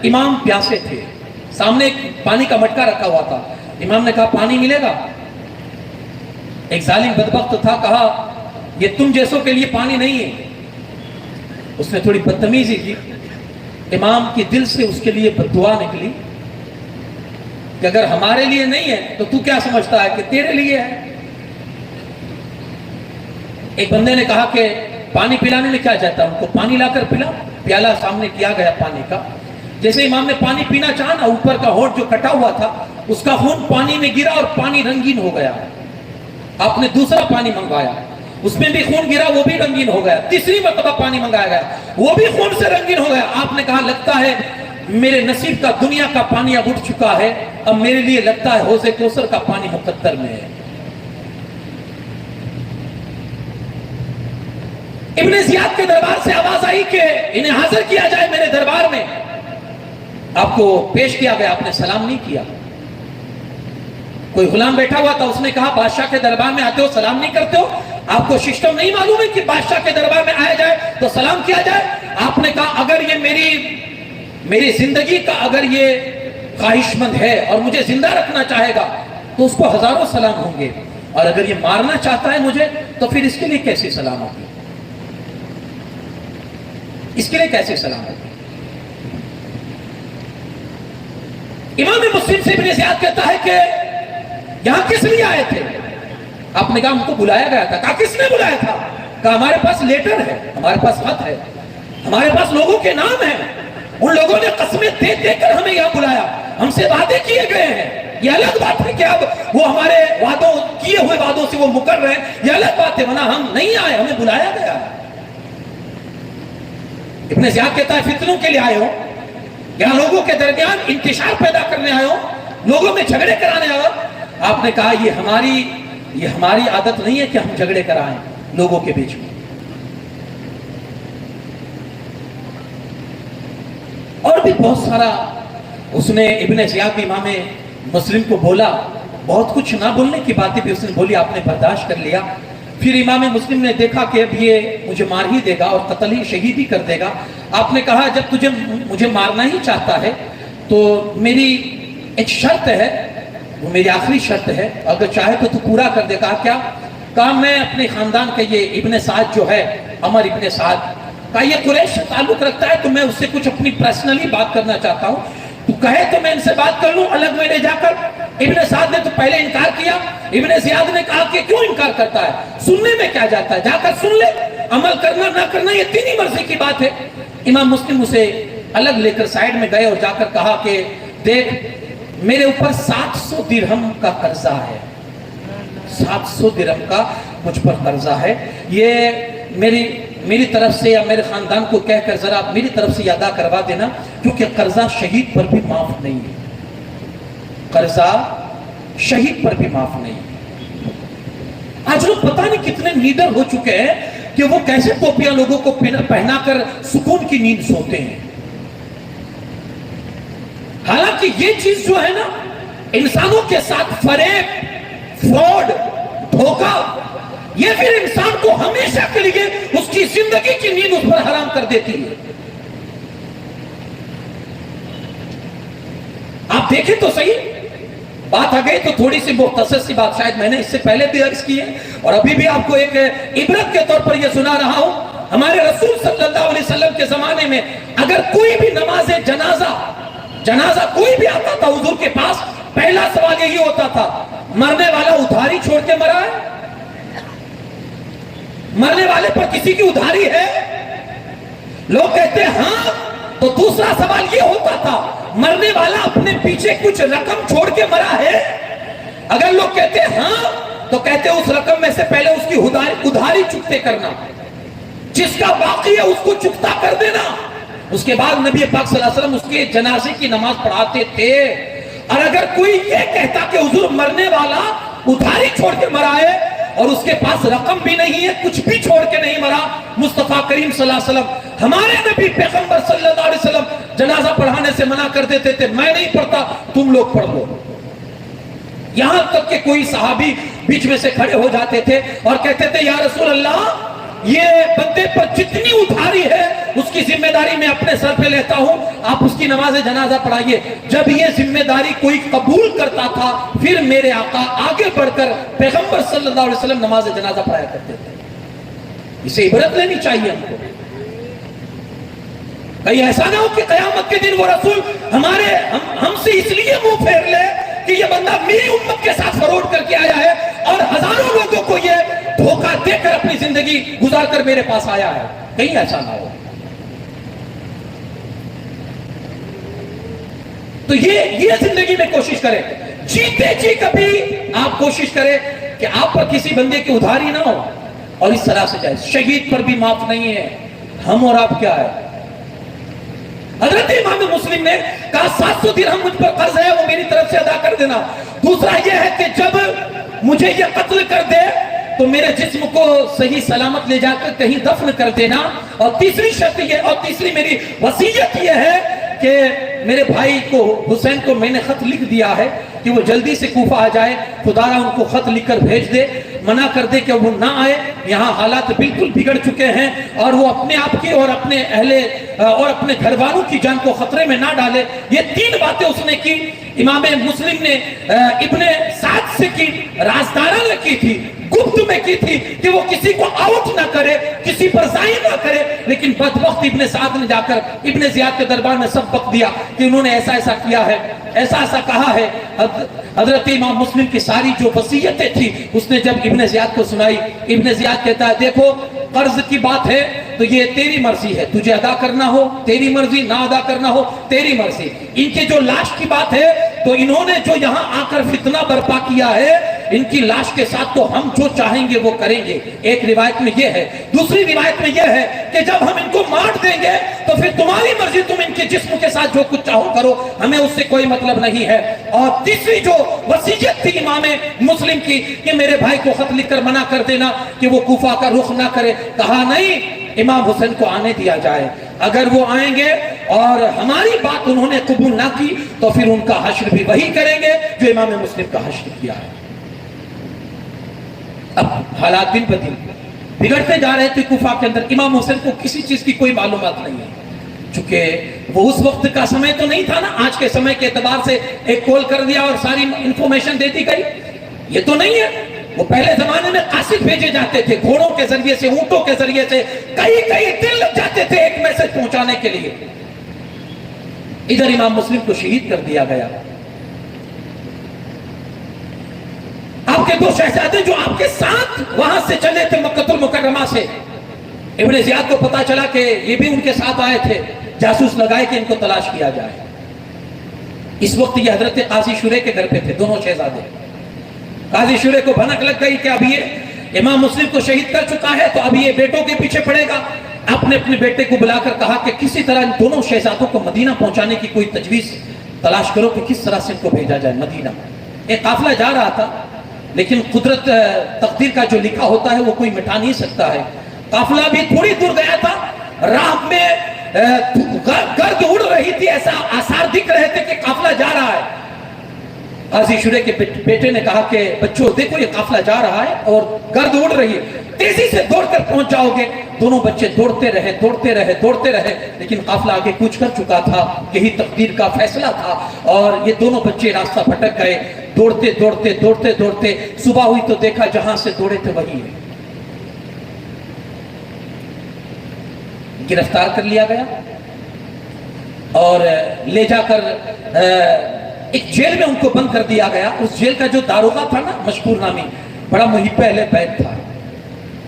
امام پیاسے تھے، سامنے ایک پانی کا مٹکا رکھا ہوا تھا، امام نے کہا پانی ملے گا؟ ایک ظالم بدبخت تھا، کہا یہ تم جیسوں کے لیے پانی نہیں ہے۔ اس نے تھوڑی بدتمیزی کی، امام کی دل سے اس کے لیے بددعا نکلی کہ اگر ہمارے لیے نہیں ہے تو کیا سمجھتا ہے کہ تیرے لیے ہے؟ ایک بندے نے کہا کہ پانی پلانے میں کیا جاتا ہے، ان کو پانی لا کر پلا، پیالہ سامنے کیا گیا پانی کا. جیسے امام نے پانی پینا چاہا نا، اوپر کا ہونٹ جو کٹا ہوا تھا اس کا خون پانی میں گرا اور پانی رنگین ہو گیا. آپ نے دوسرا پانی منگوایا، اس میں بھی خون گرا، وہ بھی رنگین ہو گیا. تیسری مرتبہ پانی منگایا گیا، وہ بھی خون سے رنگین ہو گیا. آپ نے کہا لگتا ہے میرے نصیب کا دنیا کا پانی اب اٹھ چکا ہے، اب میرے لیے لگتا ہے حوض کوثر کا پانی مقدر میں ہے. ابن زیاد کے دربار سے آواز آئی کہ انہیں حاضر کیا جائے میرے دربار میں. آپ کو پیش کیا گیا، آپ نے سلام نہیں کیا. کوئی غلام بیٹھا ہوا تھا، اس نے کہا بادشاہ کے دربار میں آتے ہو سلام نہیں کرتے ہو؟ آپ کو سسٹم نہیں معلوم ہے کہ بادشاہ کے دربار میں آیا جائے تو سلام کیا جائے؟ آپ نے کہا اگر یہ میری زندگی کا اگر یہ خواہش مند ہے اور مجھے زندہ رکھنا چاہے گا تو اس کو ہزاروں سلام ہوں گے، اور اگر یہ مارنا چاہتا ہے مجھے تو پھر اس کے لیے کیسے سلام ہوگی؟ اس کے لیے کیسے سلام ہوگی؟ امام مسلم سے ابن زیاد کہتا ہے کہ یہاں کس لیے آئے تھے؟ آپ نے کہا ہم کو بلایا گیا تھا. کہا کس نے بلایا تھا؟ کہا ہمارے پاس لیٹر ہے، ہمارے پاس خط ہے، ہمارے پاس لوگوں کے نام ہیں، ان لوگوں نے قسمیں دے دے کر ہمیں یہاں بلایا، ہم سے وعدے کیے گئے ہیں. یہ الگ بات ہے کہ اب وہ ہمارے وعدوں کیے ہوئے وعدوں سے وہ مکر رہے ہیں، یہ الگ بات ہے، ورنہ ہم نہیں آئے، ہمیں بلایا گیا. ابن زیاد کہتا ہے فتنوں کے لیے آئے ہو، یہاں لوگوں کے درمیان انتشار پیدا کرنے آئے ہو، لوگوں میں جھگڑے کرانے آئے ہو. آپ نے کہا یہ ہماری عادت نہیں ہے کہ ہم جھگڑے کرائیں لوگوں کے بیچ میں. اور بھی بہت سارا اس نے ابن زیاد بھی امام مسلم کو بولا، بہت کچھ نہ بولنے کی باتیں بھی اس نے بولی، آپ نے برداشت کر لیا. پھر امام مسلم نے دیکھا کہ اب یہ مجھے مار ہی دے گا اور قتل ہی شہید ہی کر دے گا. آپ نے کہا جب تجھے مجھے مارنا ہی چاہتا ہے تو میری ایک شرط ہے، وہ میری آخری شرط ہے، اگر چاہے تو پورا کر دے. کہا کیا؟ کہا میں اپنے خاندان کا یہ ابن سعد جو ہے، عمر ابن سعد، کہا یہ قریش سے تعلق رکھتا ہے تو میں اس سے کچھ اپنی پرسنلی بات کرنا چاہتا ہوں، تو کہے تو میں ان سے بات کر لوں الگ میں لے جا کر. ابن سعد نے تو پہلے انکار کیا. ابن زیاد نے کہا کہ کیوں انکار کرتا ہے، سننے میں کیا جاتا ہے، جا کر سن لے، عمل کرنا نہ کرنا یہ تیری مرضی کی بات ہے. امام مسلم اسے الگ لے کر سائیڈ میں گئے اور جا کر کہا کہ دیکھ میرے اوپر 700 درہم کا قرضہ ہے، 700 درہم کا مجھ پر قرضہ ہے، یہ میری طرف سے یا میرے خاندان کو کہہ کر ذرا میری طرف سے ادا کروا دینا، کیونکہ قرضہ شہید پر بھی معاف نہیں ہے، قرضہ شہید پر بھی معاف نہیں ہے. آج لوگ پتہ نہیں کتنے نیڈر ہو چکے ہیں کہ وہ کیسے ٹوپیاں لوگوں کو پہنا کر سکون کی نیند سوتے ہیں. حالانکہ یہ چیز جو ہے نا انسانوں کے ساتھ فریب، فراڈ، دھوکہ، یہ پھر انسان کو ہمیشہ کے لیے اس کی زندگی کی نیند اس پر حرام کر دیتی ہے. آپ دیکھیں تو صحیح، بات آ گئی تو تھوڑی سی مختصر سی بات شاید میں نے اس سے پہلے بھی عرض کی ہے اور ابھی بھی آپ کو ایک عبرت کے طور پر یہ سنا رہا ہوں. ہمارے رسول صلی اللہ علیہ وسلم کے زمانے میں اگر کوئی بھی نماز جنازہ کوئی بھی آتا تھا حضور کے پاس، پہلا سوال یہی ہوتا تھا مرنے والا ادھاری چھوڑ کے مرا ہے؟ مرنے والے پر کسی کی ادھاری ہے؟ لوگ کہتے ہیں ہاں، تو دوسرا سوال یہ ہوتا تھا مرنے والا اپنے پیچھے کچھ رقم چھوڑ کے مرا ہے؟ اگر لوگ کہتے ہیں ہاں تو کہتے ہیں اس رقم میں سے پہلے اس کی ادھاری چکتے کرنا، جس کا باقی ہے اس کو چکتا کر دینا. اس کے بعد نبی پاک صلی اللہ علیہ وسلم اس کے جنازے کی نماز پڑھاتے تھے. اور اگر کوئی یہ کہتا کہ حضور مرنے والا ادھاری چھوڑ کے مرا ہے اور اس کے پاس رقم بھی نہیں ہے، کچھ بھی چھوڑ کے نہیں مرا، مصطفیٰ کریم صلی اللہ علیہ وسلم، ہمارے نبی پیغمبر صلی اللہ علیہ وسلم جنازہ پڑھانے سے منع کر دیتے تھے. میں نہیں پڑھتا، تم لوگ پڑھ لو. یہاں تک کہ کوئی صحابی بیچ میں سے کھڑے ہو جاتے تھے اور کہتے تھے یا رسول اللہ یہ بندے پر جتنی ادھاری ہے اس کی ذمہ داری میں اپنے سر پہ لیتا ہوں، آپ اس کی نماز جنازہ پڑھائیے. جب یہ ذمہ داری کوئی قبول کرتا تھا پھر میرے آقا آگے بڑھ کر پیغمبر صلی اللہ علیہ وسلم نماز جنازہ پڑھایا کرتے تھے. اسے عبرت لینی چاہیے ہم کو. کہیں ایسا نہ ہو کہ قیامت کے دن وہ رسول ہم سے اس لیے منہ پھیر لے کہ یہ بندہ میری امت کے ساتھ فراڈ کر کے آیا ہے اور ہزاروں لوگوں کو یہ دھوکہ دے کر اپنی زندگی گزار کر میرے پاس آیا ہے، کہیں ایسا نہ ہو۔ تو یہ زندگی میں کوشش کریں، جیتے جی کبھی آپ کوشش کریں کہ آپ پر کسی بندے کی ادھاری نہ ہو، اور اس طرح سے جائے۔ شہید پر بھی معاف نہیں ہے، ہم اور آپ کیا ہے؟ حضرت امام مسلم نے کہا 700 درہم مجھ پر قرض ہے، وہ میری طرف سے ادا کر دینا۔ دوسرا یہ ہے کہ جب مجھے یہ قتل کر دے تو میرے جسم کو صحیح سلامت لے جا کر کہیں دفن کر دینا۔ اور تیسری شرط یہ، اور تیسری میری وصیت یہ ہے کہ میرے بھائی کو حسین کو میں نے خط لکھ دیا ہے کہ وہ جلدی سے کوفہ آ جائے، خدا را ان کو خط لکھ کر بھیج دے، منع کر دے کہ وہ نہ آئے، یہاں حالات بالکل بگڑ چکے ہیں، اور وہ اپنے آپ کی اور اپنے اہل اور اپنے گھر والوں کی جان کو خطرے میں نہ ڈالے۔ یہ 3 باتیں اس نے کی۔ امام مسلم نے ابن سعد سے کی، رازدارانہ کی تھی، گپت میں کی تھی کہ وہ کسی کو آؤٹ نہ کرے، کسی پر ضائع نہ کرے، لیکن بدبخت ابن سعد نے جا کر ابن زیاد کے دربار میں سب بک دیا کہ انہوں نے ایسا ایسا کیا ہے، ایسا ایسا کہا ہے۔ حضرت امام مسلم کی ساری جو وصیتیں تھی اس نے جب ابن زیاد کو سنائی، ابن زیاد کہتا ہے دیکھو قرض کی بات ہے تو یہ تیری مرضی ہے، تجھے ادا کرنا ہو تیری مرضی، نہ ادا کرنا ہو تیری مرضی۔ ان کے جو لاش کی بات ہے تو انہوں نے جو یہاں آ کر فتنہ برپا کیا ہے، ان کی لاش کے ساتھ تو ہم جو چاہیں گے وہ کریں گے، ایک روایت میں یہ ہے۔ دوسری روایت میں یہ ہے کہ جب ہم ان کو مار دیں گے تو پھر تمہاری مرضی، تم ان کے جسم کے ساتھ جو کچھ چاہو کرو، ہمیں اس سے کوئی مطلب نہیں ہے۔ اور تیسری جو وصیت تھی امام مسلم کی کہ میرے بھائی کو خط لکھ کر منع کر دینا کہ وہ کوفہ کا رخ نہ کرے، کہا نہیں، امام حسین کو آنے دیا جائے، اگر وہ آئیں گے اور ہماری بات انہوں نے قبول نہ کی تو پھر ان کا حشر بھی وہی کریں گے جو امام مسلم کا حشر کیا ہے۔ اب حالات دن بدن بگڑتے جا رہے تھے کوفہ کے اندر، امام حسین کو کسی چیز کی کوئی معلومات نہیں ہے، چونکہ وہ اس وقت کا سمے تو نہیں تھا نا، آج کے سمے کے اعتبار سے ایک کال کر دیا اور ساری انفارمیشن دے دی گئی، یہ تو نہیں ہے۔ وہ پہلے زمانے میں قاصد بھیجے جاتے تھے، گھوڑوں کے ذریعے سے، اونٹوں کے ذریعے سے، کئی دن لگ جاتے تھے ایک میسج پہنچانے کے لیے۔ ادھر امام مسلم کو شہید کر دیا گیا۔ آپ کے 2 شہزادے جو آپ کے ساتھ وہاں سے چلے تھے مکہ المکرمہ سے، ابن زیاد کو پتا چلا کہ یہ بھی ان کے ساتھ آئے تھے، جاسوس لگائے کہ ان کو تلاش کیا جائے۔ اس وقت یہ حضرت قاضی شورے کے گھر پہ تھے، دونوں شہزادے۔ قاضی شورے کو بھنک لگ گئی کہ اب یہ امام مسلم کو شہید کر چکا ہے تو اب یہ بیٹوں کے پیچھے پڑے گا۔ آپ نے اپنے بیٹے کو بلا کر کہا کہ کسی طرح ان دونوں شہزادوں کو مدینہ پہنچانے کی کوئی تجویز تلاش کرو کہ کس طرح سے ان کو بھیجا جائے مدینہ۔ ایک قافلہ جا رہا تھا، لیکن قدرت تقدیر کا جو لکھا ہوتا ہے وہ کوئی مٹا نہیں سکتا ہے۔ قافلہ بھی تھوڑی دور گیا تھا، راہ میں گرد اڑ رہی تھی، ایسا آثار دکھ رہے تھے کہ قافلہ جا رہا ہے۔ قاضی شورے کے بیٹے نے کہا کہ بچوں دیکھو یہ قافلہ جا رہا ہے اور گرد اڑ رہی ہے، تیزی سے دوڑ کر پہنچ جاؤ گے۔ دونوں بچے دوڑتے رہے، لیکن قافلہ آگے کوچ کر چکا تھا، یہی تقدیر کا فیصلہ تھا، اور یہ دونوں بچے راستہ بھٹک گئے۔ دوڑتے صبح ہوئی تو دیکھا جہاں سے دوڑے تھے وہی ہے۔ گرفتار کر لیا گیا اور لے جا کر ایک جیل میں ان کو بند کر دیا گیا۔ اس جیل کا جو داروغہ تھا نا، مشکور نامی، بڑا محب اہل بیت تھا۔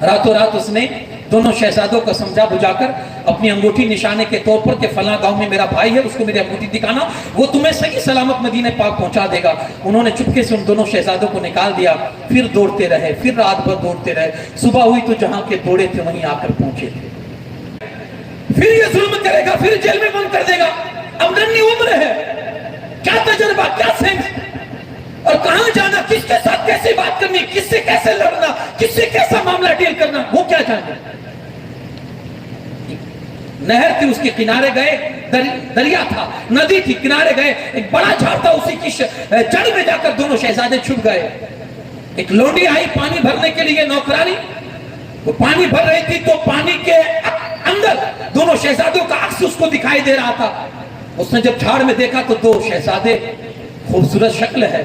راتوں رات اس نے دونوں شہزادوں کو سمجھا بجھا کر اپنی انگوٹھی نشانے کے طور پر کہ فلاں گاؤں میں میرا بھائی ہے، اس کو میری انگوٹھی دکھانا، وہ تمہیں صحیح سلامت مدینہ پاک پہنچا دے گا۔ انہوں نے چپکے سے ان دونوں شہزادوں کو نکال دیا، پھر دوڑتے رہے، پھر رات بھر دوڑتے رہے۔ صبح ہوئی تو جہاں کے دوڑے تھے وہیں آ کر پہنچے تھے۔ پھر یہ ظلم کرے گا، پھر جیل میں بند کر دے گا۔ اب ننھی عمر ہے، کیا تجربہ، کیا سینس، اور کہاں جانا، کس کے ساتھ کیسے بات کرنی، کس سے کیسے لڑنا، کس سے کیسا معاملہ ڈیل کرنا، وہ کیا جانے۔ نہر تھی، اس کے کنارے گئے، دریا تھا، ندی تھی، کنارے گئے، ایک بڑا جھاڑ تھا، اسی کی جڑ میں جا کر دونوں شہزادے چھپ گئے۔ ایک لونڈی آئی پانی بھرنے کے لیے، نوکرانی، وہ پانی بھر رہی تھی تو پانی کے اندر دونوں شہزادوں کا عکس اس کو دکھائی دے رہا تھا۔ اس نے جب جھاڑ میں دیکھا تو 2 شہزادے، خوبصورت شکل ہے،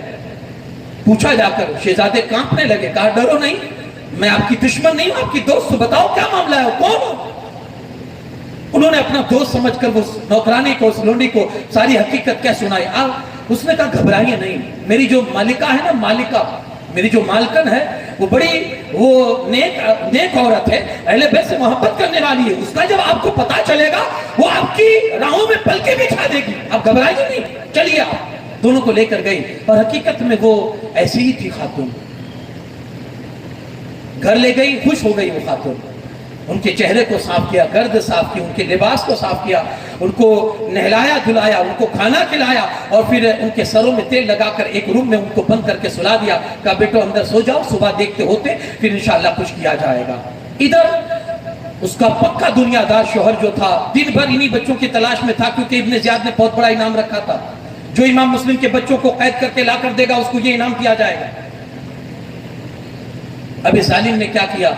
پوچھا جا کر، شہزادے کانپنے لگے، کہا ڈرو نہیں، میں آپ کی دشمن نہیں ہوں، آپ کی دوست، بتاؤ کیا معاملہ ہے، کون ہو؟ انہوں نے اپنا دوست سمجھ کر وہ نوکرانی کو، اس لونڈی کو ساری حقیقت کیا سنائی۔ اس نے کہا گھبرائیے نہیں، میری جو مالکہ ہے نا، مالکہ، میری جو مالکن ہے، وہ بڑی نیک عورت ہے, اہل بیت سے محبت کرنے والی ہے, اس کا جب آپ کو پتا چلے گا وہ آپ کی راہوں میں پلکیں بچھا دے گی, آپ گھبرائیے نہیں, چلیے آپ. دونوں کو لے کر گئی اور حقیقت میں وہ ایسی ہی تھی خاتون. گھر لے گئی, خوش ہو گئی وہ خاتون, ان کے چہرے کو صاف کیا, گرد صاف کی, ان کے لباس کو صاف کیا, ان کو نہلایا دھلایا, ان کو کھانا کھلایا, اور پھر ان کے سروں میں تیل لگا کر ایک روم میں ان کو بند کر کے سلا دیا. کہا بیٹو اندر سو جاؤ, صبح دیکھتے ہوتے پھر انشاءاللہ کچھ کیا جائے گا. ادھر اس کا پکا دنیا دار شوہر جو تھا دن بھر انہی بچوں کی تلاش میں تھا, کیونکہ ابن زیاد نے بہت بڑا انعام رکھا تھا, جو امام مسلم کے بچوں کو قید کر کے لا کر دے گا اس کو یہ انعام دیا جائے گا. ابھی ظالم نے کیا کیا,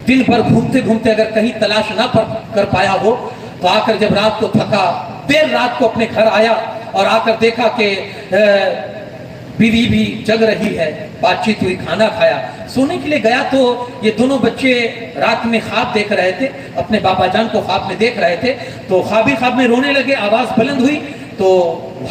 دن بھر گھومتے گھومتے اگر کہیں تلاش نہ کر پایا وہ, تو آ کر جب رات کو تھکا, دیر رات کو اپنے گھر آیا اور آ کر دیکھا کہ بیوی بھی جگ رہی ہے, بات چیت ہوئی, کھانا کھایا, سونے کے لیے گیا تو یہ دونوں بچے رات میں خواب دیکھ رہے تھے, اپنے بابا جان کو خواب میں دیکھ رہے تھے, تو خواب میں رونے لگے, آواز بلند ہوئی. تو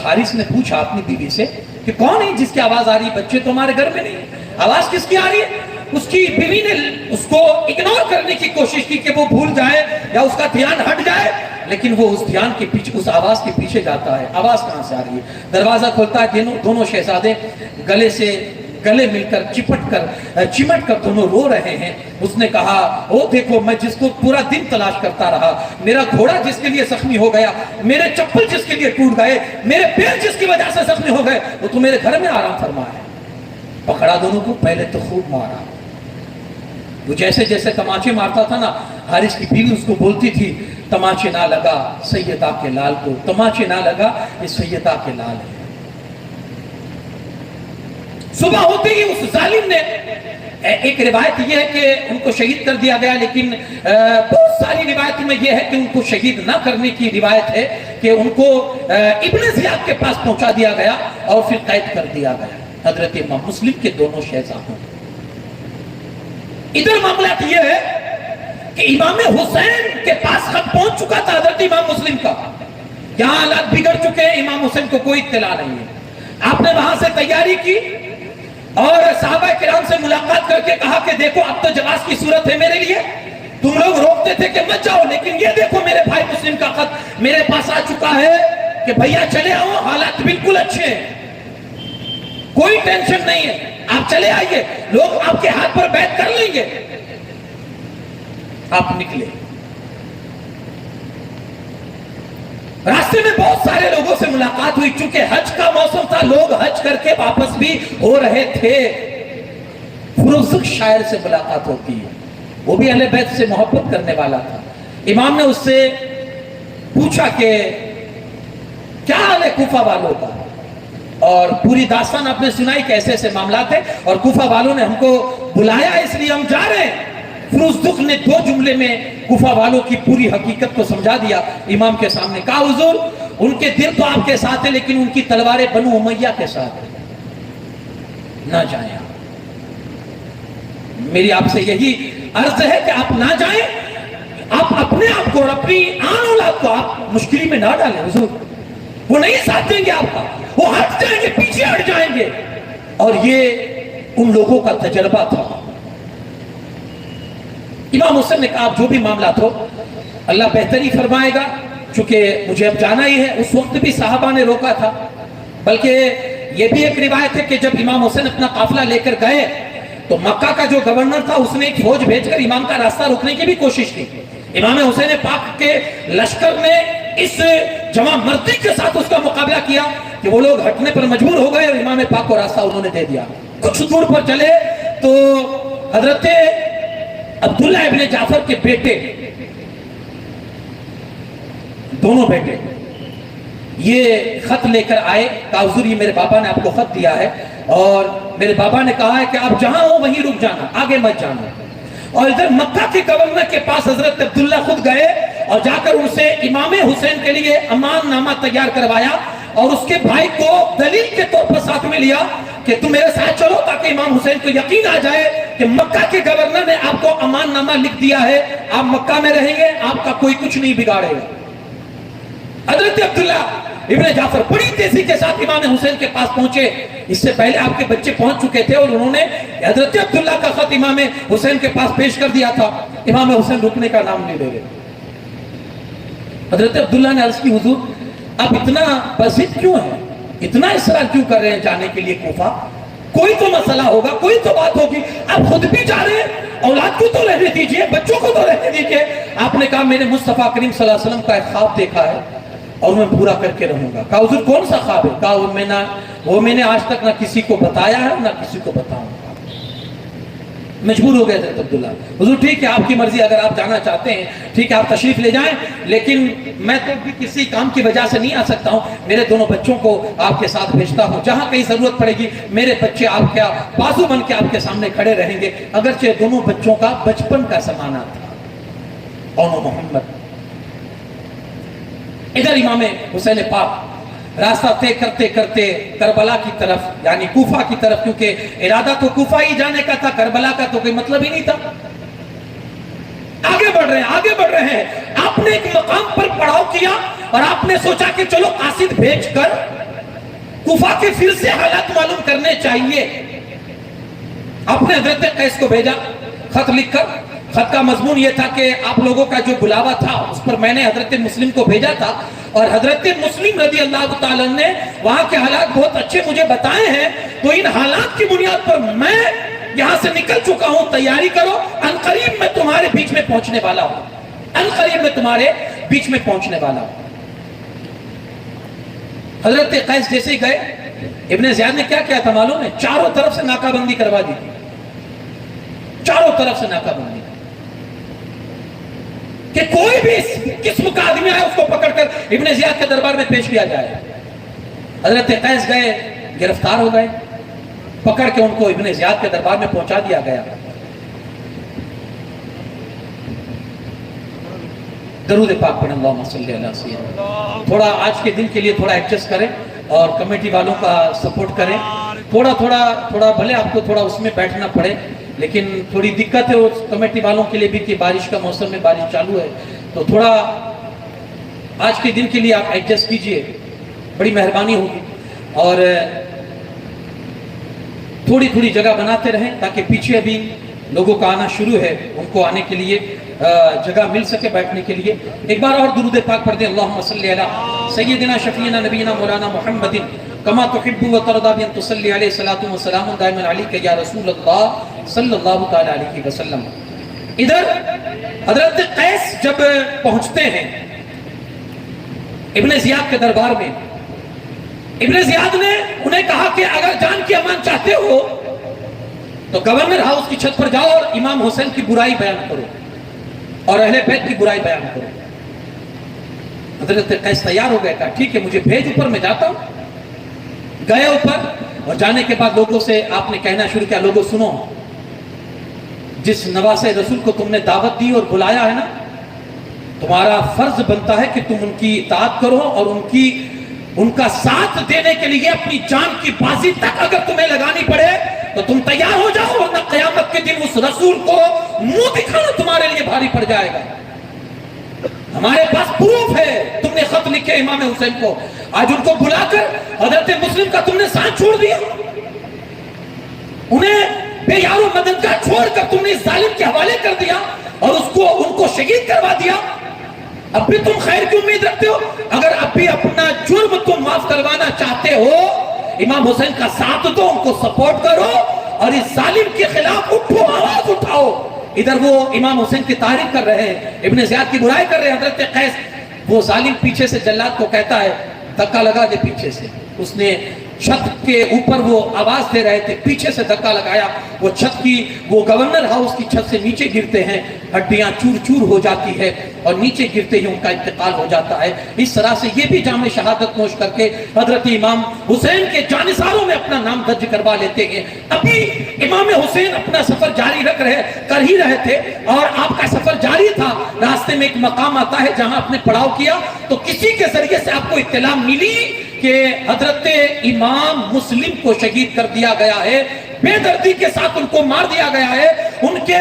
حارث نے پوچھا اپنی بیوی سے کہ کون ہے جس کی آواز آ رہی ہے, بچے تو ہمارے گھر میں نہیں, آواز کس کی آ رہی ہے؟ اس کی بیوی نے اس کو اگنور کرنے کی کوشش کی کہ وہ بھول جائے یا اس کا دھیان ہٹ جائے, لیکن وہ اس دھیان کے پیچھے, اس آواز کے پیچھے جاتا ہے. آواز کہاں سے آ رہی ہے؟ دروازہ کھولتا ہے, دونوں شہزادے گلے مل کر چمٹ کر دونوں رو رہے ہیں. اس نے کہا او دیکھو, میں جس کو پورا دن تلاش کرتا رہا, میرا گھوڑا جس کے لیے زخمی ہو گیا, میرے چپل جس کے لیے ٹوٹ گئے, میرے پیر جس کی وجہ سے زخمی ہو گئے, وہ تو میرے گھر میں آرام فرما ہے. پکڑا دونوں کو, پہلے تو خوب مارا. وہ جیسے جیسے تماچے مارتا تھا نا, حارث کی بیوی اس کو بولتی تھی تماچے نہ لگا سیدہ کے لال کو, تماچے نہ لگا یہ سیدہ کے لال ہے. صبح ہوتے ہی اس ظالم نے, ایک روایت یہ ہے کہ ان کو شہید کر دیا گیا, لیکن بہت ساری روایت میں یہ ہے کہ ان کو شہید نہ کرنے کی روایت ہے کہ ان کو ابن زیاد کے پاس پہنچا دیا گیا اور پھر قید کر دیا گیا. حضرت امام مسلم کے دونوں شہزادوں. ادھر معاملات یہ ہے کہ امام حسین کے پاس خط پہنچ چکا تھا حضرت امام مسلم کا, یہاں حالات بگڑ چکے ہیں, امام حسین کو کوئی اطلاع نہیں ہے. آپ نے وہاں سے تیاری کی اور صحابہ کرام سے ملاقات کر کے کہا کہ دیکھو اب تو جواز کی صورت ہے میرے لیے, تم لوگ روکتے تھے کہ مت جاؤ, لیکن یہ دیکھو میرے بھائی مسلم کا خط میرے پاس آ چکا ہے کہ بھیا چلے آؤ, حالات بالکل اچھے ہیں, کوئی ٹینشن نہیں ہے, آپ چلے آئیے, لوگ آپ کے ہاتھ پر بیعت کر لیں گے. آپ نکلے, راستے میں بہت سارے لوگوں سے ملاقات ہوئی, چونکہ حج کا موسم تھا, لوگ حج کر کے واپس بھی ہو رہے تھے. فروزق شاعر سے ملاقات ہوتی ہے, وہ بھی اہل بیت سے محبت کرنے والا تھا. امام نے اس سے پوچھا کہ کیا حال ہے کوفہ والوں کا, اور پوری داستان آپ نے سنائی کیسے ایسے معاملات ہیں, اور کوفہ والوں نے ہم کو بلایا اس لیے ہم جا رہے ہیں. فروزق نے 2 جملے میں کوفہ والوں کی پوری حقیقت کو سمجھا دیا امام کے سامنے. کہا حضور ان کے دل تو آپ کے ساتھ ہے, لیکن ان کی تلواریں بنو امیہ کے ساتھ ہیں, نہ جائیں. میری آپ سے یہی عرض ہے کہ آپ نہ جائیں, آپ اپنے آپ کو اور اپنی آن اولاد کو آپ مشکلی میں نہ ڈالیں. حضور وہ نہیں ساتھ دیں گے آپ کا, وہ ہٹ جائیں گے, پیچھے ہٹ جائیں گے. اور یہ ان لوگوں کا تجربہ تھا. امام حسین نے کہا جو بھی معاملات ہو اللہ بہتری فرمائے گا, چونکہ مجھے اب جانا ہی ہے. اس وقت بھی صحابہ نے روکا تھا, بلکہ یہ بھی ایک روایت ہے کہ جب امام حسین اپنا قافلہ لے کر گئے تو مکہ کا جو گورنر تھا اس نے ایک فوج بھیج کر امام کا راستہ روکنے کی بھی کوشش کی. امام حسین پاک کے لشکر نے اس جمع مردی کے ساتھ اس کا مقابلہ کیا کہ وہ لوگ ہٹنے پر مجبور ہو گئے اور امام پاک کو راستہ انہوں نے دے دیا. کچھ دور پر چلے تو حضرت عبداللہ ابن جعفر کے بیٹے, دونوں بیٹے, یہ خط لے کر آئے. کہا حضور یہ میرے بابا نے آپ کو خط دیا ہے, اور میرے بابا نے کہا ہے کہ آپ جہاں ہو وہیں رک جانا, آگے مت جانا. اور ادھر مکہ کے گورنر کے پاس حضرت عبداللہ خود گئے اور جا کر ان سے امام حسین کے لیے امان نامہ تیار کروایا, اور اس کے بھائی کو دلیل کے طور پر ساتھ میں لیا کہ تم میرے ساتھ چلو تاکہ امام حسین کو یقین آ جائے کہ مکہ کے گورنر نے آپ کو امان نامہ لکھ دیا ہے, آپ مکہ میں رہیں گے, آپ کا کوئی کچھ نہیں بگاڑے گا. حضرت عبداللہ ابن جعفر بڑی تیزی کے ساتھ امام حسین کے پاس پہنچے. اس سے پہلے آپ کے بچے پہنچ چکے تھے اور انہوں نے حضرت عبداللہ کا خط امام حسین کے پاس پیش کر دیا تھا. امام حسین رکنے کا نام نہیں لے رہے. حضرت عبداللہ نے عرض کی حضور اب اتنا بضد کیوں ہے, اتنا اصرار کیوں کر رہے ہیں جانے کے لیے کوفہ؟ کوئی تو مسئلہ ہوگا, کوئی تو بات ہوگی, آپ خود بھی جا رہے ہیں, اولاد کو تو رہنے دیجئے, بچوں کو تو رہنے دیجئے. آپ نے کہا میں نے مصطفیٰ کریم صلی اللہ علیہ وسلم کا ایک خواب دیکھا ہے اور میں پورا کر کے رہوں گا. کہا حضور کون سا خواب ہے؟ کہا وہ میں نے آج تک نہ کسی کو بتایا ہے نہ کسی کو بتاؤں گا. مجبور ہو گئے حضرت عبداللہ. حضور ٹھیک ہے آپ کی مرضی, اگر آپ جانا چاہتے ہیں ٹھیک ہے آپ تشریف لے جائیں, لیکن میں تو بھی کسی کام کی وجہ سے نہیں آ سکتا ہوں. میرے دونوں بچوں کو آپ کے ساتھ بھیجتا ہوں, جہاں کہیں ضرورت پڑے گی میرے بچے آپ کیا بازو بن کے آپ کے سامنے کھڑے رہیں گے. اگرچہ دونوں بچوں کا بچپن کا زمانہ تھا. اونو محمد. ادھر امام حسین پاک راستہ طے کرتے کرتے کربلا کی طرف یعنی کوفہ کی طرف, کیونکہ ارادہ تو کوفہ ہی جانے کا تھا, کربلا کا تو کوئی مطلب ہی نہیں تھا. آگے بڑھ رہے ہیں. آپ نے ایک مقام پر پڑاؤ کیا اور آپ نے سوچا کہ چلو قاصد بھیج کر کوفہ کے پھر سے حالات معلوم کرنے چاہیے. آپ نے حضرت قیس کو بھیجا خط لکھ کر. خط کا مضمون یہ تھا کہ آپ لوگوں کا جو بلاوا تھا اس پر میں نے حضرت مسلم کو بھیجا تھا, اور حضرت مسلم رضی اللہ تعالیٰ نے وہاں کے حالات بہت اچھے مجھے بتائے ہیں, تو ان حالات کی بنیاد پر میں یہاں سے نکل چکا ہوں, تیاری کرو, عنقریب میں تمہارے بیچ میں پہنچنے والا ہوں, عنقریب میں تمہارے بیچ میں پہنچنے والا ہوں. حضرت قیس جیسے ہی گئے, ابن زیاد نے کیا کیا تھا معلوم ہے؟ چاروں طرف سے ناکہ بندی کروا دی تھی, چاروں طرف سے ناکہ بندی, کہ کوئی بھی قسم کا آدمی آئے اس کو پکڑ کر ابن زیاد کے دربار میں پیش کیا جائے. حضرت قیس گئے, گرفتار ہو گئے, پکڑ کے ان کو ابن زیاد کے دربار میں پہنچا دیا گیا. درود پاک پڑھیں اللہم صلی اللہ علیہ وسلم. تھوڑا آج کے دن کے لیے تھوڑا ایڈجسٹ کریں اور کمیٹی والوں کا سپورٹ کریں. تھوڑا بھلے آپ کو تھوڑا اس میں بیٹھنا پڑے, لیکن تھوڑی دقت ہے اس کمیٹی والوں کے لیے بھی کہ بارش کا موسم میں بارش چالو ہے, تو تھوڑا آج کے دن کے لیے آپ ایڈجسٹ کیجئے, بڑی مہربانی ہوگی. اور تھوڑی جگہ بناتے رہیں تاکہ پیچھے ابھی لوگوں کا آنا شروع ہے, ان کو آنے کے لیے جگہ مل سکے بیٹھنے کے لیے. ایک بار اور درود پاک پڑھ دیں اللہم صلی علی سیدنا شفیعنا نبینا مولانا محمد کما تحب و ترضى بان تصلی علیہ الصلوۃ والسلام دائما علیک یا رسول اللہ صلی اللہ تعالی علیہ وسلم. ادھر حضرت قیس جب پہنچتے ہیں ابن زیاد کے دربار میں, ابن زیاد نے انہیں کہا کہ اگر جان کی امان چاہتے ہو تو گورنر ہاؤس کی چھت پر جاؤ اور امام حسین کی برائی بیان کرو اور اہل بیت کی برائی بیان کرو. حضرت قیس تیار ہو گئے, کہا ٹھیک ہے مجھے بھیج اوپر, میں جاتا ہوں. گئے اوپر اور جانے کے بعد لوگوں سے آپ نے کہنا شروع کیا, لوگوں سنو, جس نواسے رسول کو تم نے دعوت دی اور بلایا ہے نا, تمہارا فرض بنتا ہے کہ تم ان کی اطاعت کرو اور ان کا ساتھ دینے کے لیے اپنی جان کی بازی تک اگر تمہیں لگانی پڑے تو تم تیار ہو جاؤ, ورنہ قیامت کے دن اس رسول کو منہ دکھانا تمہارے لیے بھاری پڑ جائے گا. ہمارے پاس پروف ہے, تم نے خط لکھے امام حسین کو, آج ان کو بلا کر حضرت مسلم کا تم نے ساتھ چھوڑ دیا, انہیں بے یار و مددگار چھوڑ کر تم نے اس ظالم کے حوالے کر دیا اور ان کو شہید کروا دیا. اب بھی تم خیر کی امید رکھتے ہو؟ اگر اب بھی اپنا جرم تم معاف کروانا چاہتے ہو, امام حسین کا ساتھ دو, ان کو سپورٹ کرو اور اس ظالم کے خلاف اٹھو, آواز اٹھاؤ. ادھر وہ امام حسین کی تعریف کر رہے ہیں, ابن زیاد کی برائی کر رہے ہیں. حضرت قیس وہ ظالم پیچھے سے جلاد کو کہتا ہے دھکا لگا دے پیچھے سے. اس نے چھت کے اوپر وہ آواز دے رہے تھے, پیچھے سے دھکا لگایا, وہ چھت کی وہ گورنر ہاؤس کی چھت سے نیچے گرتے ہیں, ہڈیاں چور چور ہو جاتی ہے اور نیچے گرتے ہی ان کا انتقال ہو جاتا ہے. اس طرح سے یہ بھی جام شہادت نوش کر کے حضرت امام حسین کے جانثاروں میں اپنا نام درج کروا لیتے ہیں. ابھی امام حسین اپنا سفر جاری کر ہی رہے تھے اور آپ کا سفر جاری تھا. راستے میں ایک مقام آتا ہے جہاں آپ نے پڑاؤ کیا, تو کسی کے ذریعے سے آپ کو اطلاع ملی کہ حضرت امام مسلم کو شہید کر دیا گیا ہے, بے دردی کے ساتھ ان کو مار دیا گیا ہے, ان کے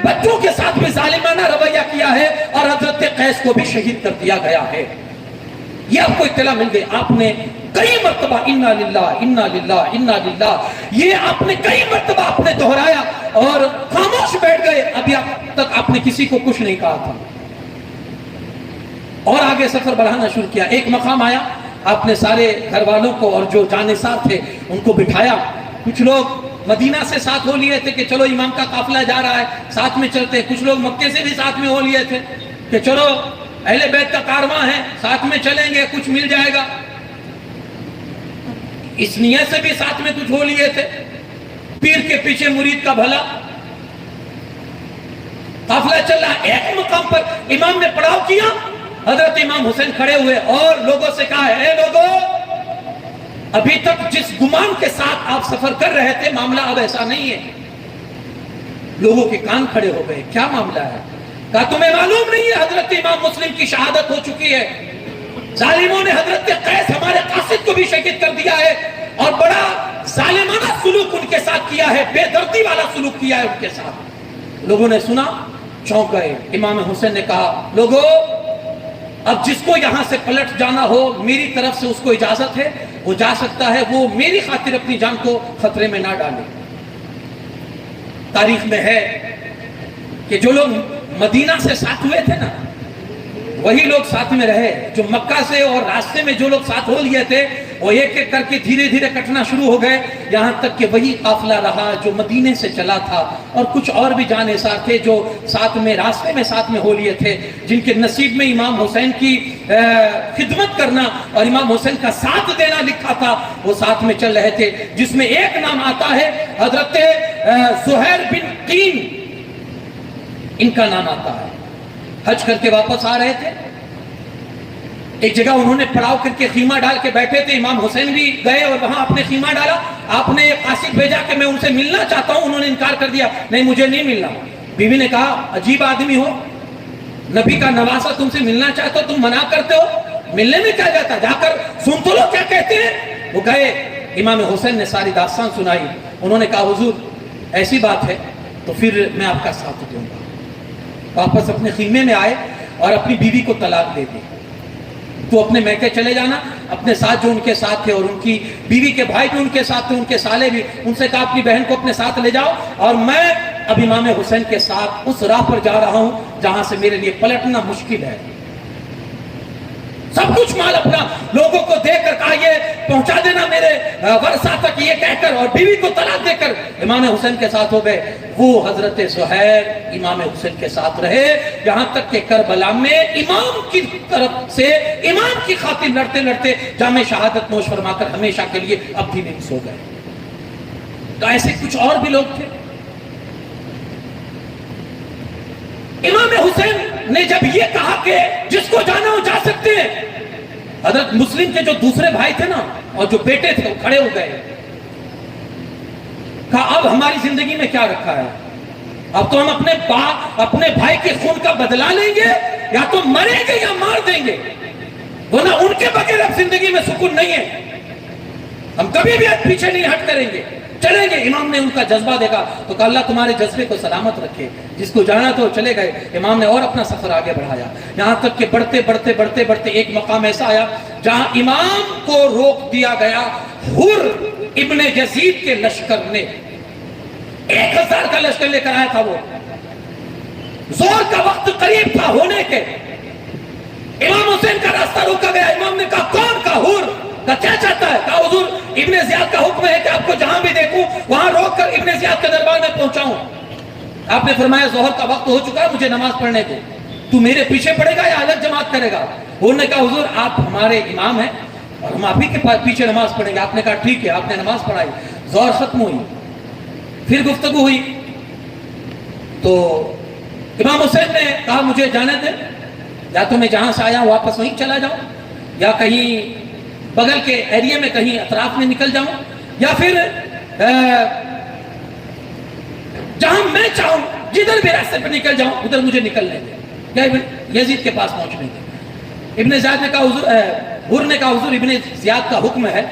بچوں کے ساتھ بھی ظالمانہ رویہ کیا ہے اور حضرت قیس کو بھی شہید کر دیا گیا ہے. یہ آپ کو اطلاع مل گئی. آپ نے کئی مرتبہ انا للہ انا للہ انا للہ یہ آپ نے کئی مرتبہ آپ نے دہرایا اور خاموش بیٹھ گئے. ابھی اب تک آپ نے کسی کو کچھ نہیں کہا تھا اور آگے سفر بڑھانا شروع کیا. ایک مقام آیا, آپ نے سارے گھر والوں کو اور جو جانثار تھے ان کو بٹھایا. کچھ لوگ مدینہ سے ساتھ ہو لیے تھے کہ چلو امام کا قافلہ جا رہا ہے ساتھ میں چلتے. کچھ لوگ مکے سے بھی ساتھ میں ہو لیے تھے کہ چلو اہل بیت کا کارواں ہے ساتھ میں چلیں گے کچھ مل جائے گا. اس نیت سے بھی ساتھ میں کچھ ہو لیے تھے. پیر کے پیچھے مرید کا بھلا. قافلہ چل رہا, ایک مقام پر امام نے پڑاؤ کیا. حضرت امام حسین کھڑے ہوئے اور لوگوں سے کہا, اے لوگوں, ابھی تک جس گمان کے ساتھ آپ سفر کر رہے تھے معاملہ اب ایسا نہیں ہے. لوگوں کے کان کھڑے ہو گئے, کیا معاملہ ہے؟ کہا تمہیں معلوم نہیں ہے حضرت امام مسلم کی شہادت ہو چکی ہے. ظالموں نے حضرت قیس ہمارے قاصد کو بھی شہید کر دیا ہے اور بڑا ظالمانہ سلوک ان کے ساتھ کیا ہے, بے دردی والا سلوک کیا ہے ان کے ساتھ. لوگوں نے سنا, چونک گئے. امام حسین نے کہا, لوگوں, اب جس کو یہاں سے پلٹ جانا ہو میری طرف سے اس کو اجازت ہے, وہ جا سکتا ہے. وہ میری خاطر اپنی جان کو خطرے میں نہ ڈالے. تاریخ میں ہے کہ جو لوگ مدینہ سے ساتھ ہوئے تھے نا وہی لوگ ساتھ میں رہے. جو مکہ سے اور راستے میں جو لوگ ساتھ ہو لیے تھے وہ ایک ایک کر کے دھیرے دھیرے کٹنا شروع ہو گئے, یہاں تک کہ وہی قافلہ رہا جو مدینے سے چلا تھا. اور کچھ اور بھی جانثار تھے جو ساتھ میں راستے میں ساتھ میں ہو لیے تھے, جن کے نصیب میں امام حسین کی خدمت کرنا اور امام حسین کا ساتھ دینا لکھا تھا, وہ ساتھ میں چل رہے تھے. جس میں ایک نام آتا ہے حضرت زہیر بن قین, ان کا نام آتا ہے. حج کر کے واپس آ رہے تھے, ایک جگہ انہوں نے پڑاؤ کر کے خیمہ ڈال کے بیٹھے تھے. امام حسین بھی گئے اور وہاں اپنے خیمہ ڈالا. آپ نے ایک قاصد بھیجا کہ میں ان سے ملنا چاہتا ہوں. انہوں نے انکار کر دیا, نہیں مجھے نہیں ملنا. بیوی نے کہا, عجیب آدمی ہو, نبی کا نواسہ تم سے ملنا چاہتا ہو, تم منع کرتے ہو, ملنے میں کیا جاتا, جا کر سن تو لو کیا کہتے ہیں. وہ گئے, امام حسین نے ساری داستان سنائی. انہوں نے کہا, حضور ایسی بات ہے تو پھر میں آپ کا ساتھ دوں گا. واپس اپنے خیمے میں آئے اور اپنی بیوی کو طلاق دے دی. تو اپنے میکے چلے جانا, اپنے ساتھ جو ان کے ساتھ تھے اور ان کی بیوی کے بھائی بھی ان کے ساتھ تھے, ان کے سالے بھی, ان سے کہا اپنی بہن کو اپنے ساتھ لے جاؤ اور میں اب امام حسین کے ساتھ اس راہ پر جا رہا ہوں جہاں سے میرے لیے پلٹنا مشکل ہے. سب کچھ مال اپنا لوگوں کو دے کر کہا یہ پہنچا دینا میرے ورثہ تک, یہ کہہ کر, اور بیوی کو طلاق دے کر امام حسین کے ساتھ ہو گئے. وہ حضرت زہیر امام حسین کے ساتھ رہے یہاں تک کہ کربلا میں امام کی طرف سے امام کی خاطر لڑتے لڑتے جام شہادت نوش فرما کر ہمیشہ کے لیے اب بھی نہیں سو گئے. تو ایسے کچھ اور بھی لوگ تھے. امام حسین نے جب یہ کہا کہ جس کو جانا ہو جا سکتے ہیں, حضرت مسلم کے جو دوسرے بھائی تھے نا اور جو بیٹے تھے وہ کھڑے ہو گئے. کہا اب ہماری زندگی میں کیا رکھا ہے, اب تو ہم اپنے بھائی کے خون کا بدلہ لیں گے, یا تو مریں گے یا مار دیں گے, ورنہ ان کے بغیر اب زندگی میں سکون نہیں ہے. ہم کبھی بھی پیچھے نہیں ہٹ کریں گے, چلیں گے. امام نے ان کا جذبہ دیکھا تو کہا اللہ تمہارے جذبے کو سلامت رکھے. جس کو جانا تو چلے گئے. امام نے اور اپنا سفر آگے بڑھایا, یہاں تک کہ بڑھتے بڑھتے بڑھتے بڑھتے ایک مقام ایسا آیا جہاں امام کو روک دیا گیا. حر ابن یزید کے لشکر نے 1000 کا لشکر لے کر آیا تھا. وہ زور کا وقت قریب تھا ہونے کے. امام حسین کا راستہ روکا گیا. امام نے کہا کون کا حر کا کیا چاہتا ہے؟ کہا حضور ابن زیاد کا حکم ہے کہ آپ کو جہاں بھی دیکھوں وہاں روک کر ابن زیاد کے دربار میں پہنچاؤں. آپ نے فرمایا ظہر کا وقت ہو چکا ہے, مجھے نماز پڑھنے دو. تو میرے پیچھے پڑے گا یا الگ جماعت کرے گا؟ انہوں نے کہا حضور آپ ہمارے امام ہیں اور ہم آپ ہی کے پیچھے نماز پڑھیں گے. آپ نے کہا ٹھیک ہے. آپ نے نماز پڑھائی, ظہر ختم ہوئی, پھر گفتگو ہوئی. تو امام حسین نے کہا مجھے جانے دیں, یا تو میں جہاں سے آیا ہوں واپس وہیں چلا جاؤں, یا کہیں بغل کے ایریے میں کہیں اطراف میں نکل جاؤں, یا پھر جہاں میں چاہوں جدھر بھی راستے پہ نکل جاؤں ادھر مجھے نکلنے دیں, یا یزید کے پاس پہنچنے دیں. ابن زیاد نے کہا حضور, حر نے کہا حضور ابن زیاد کا حکم ہے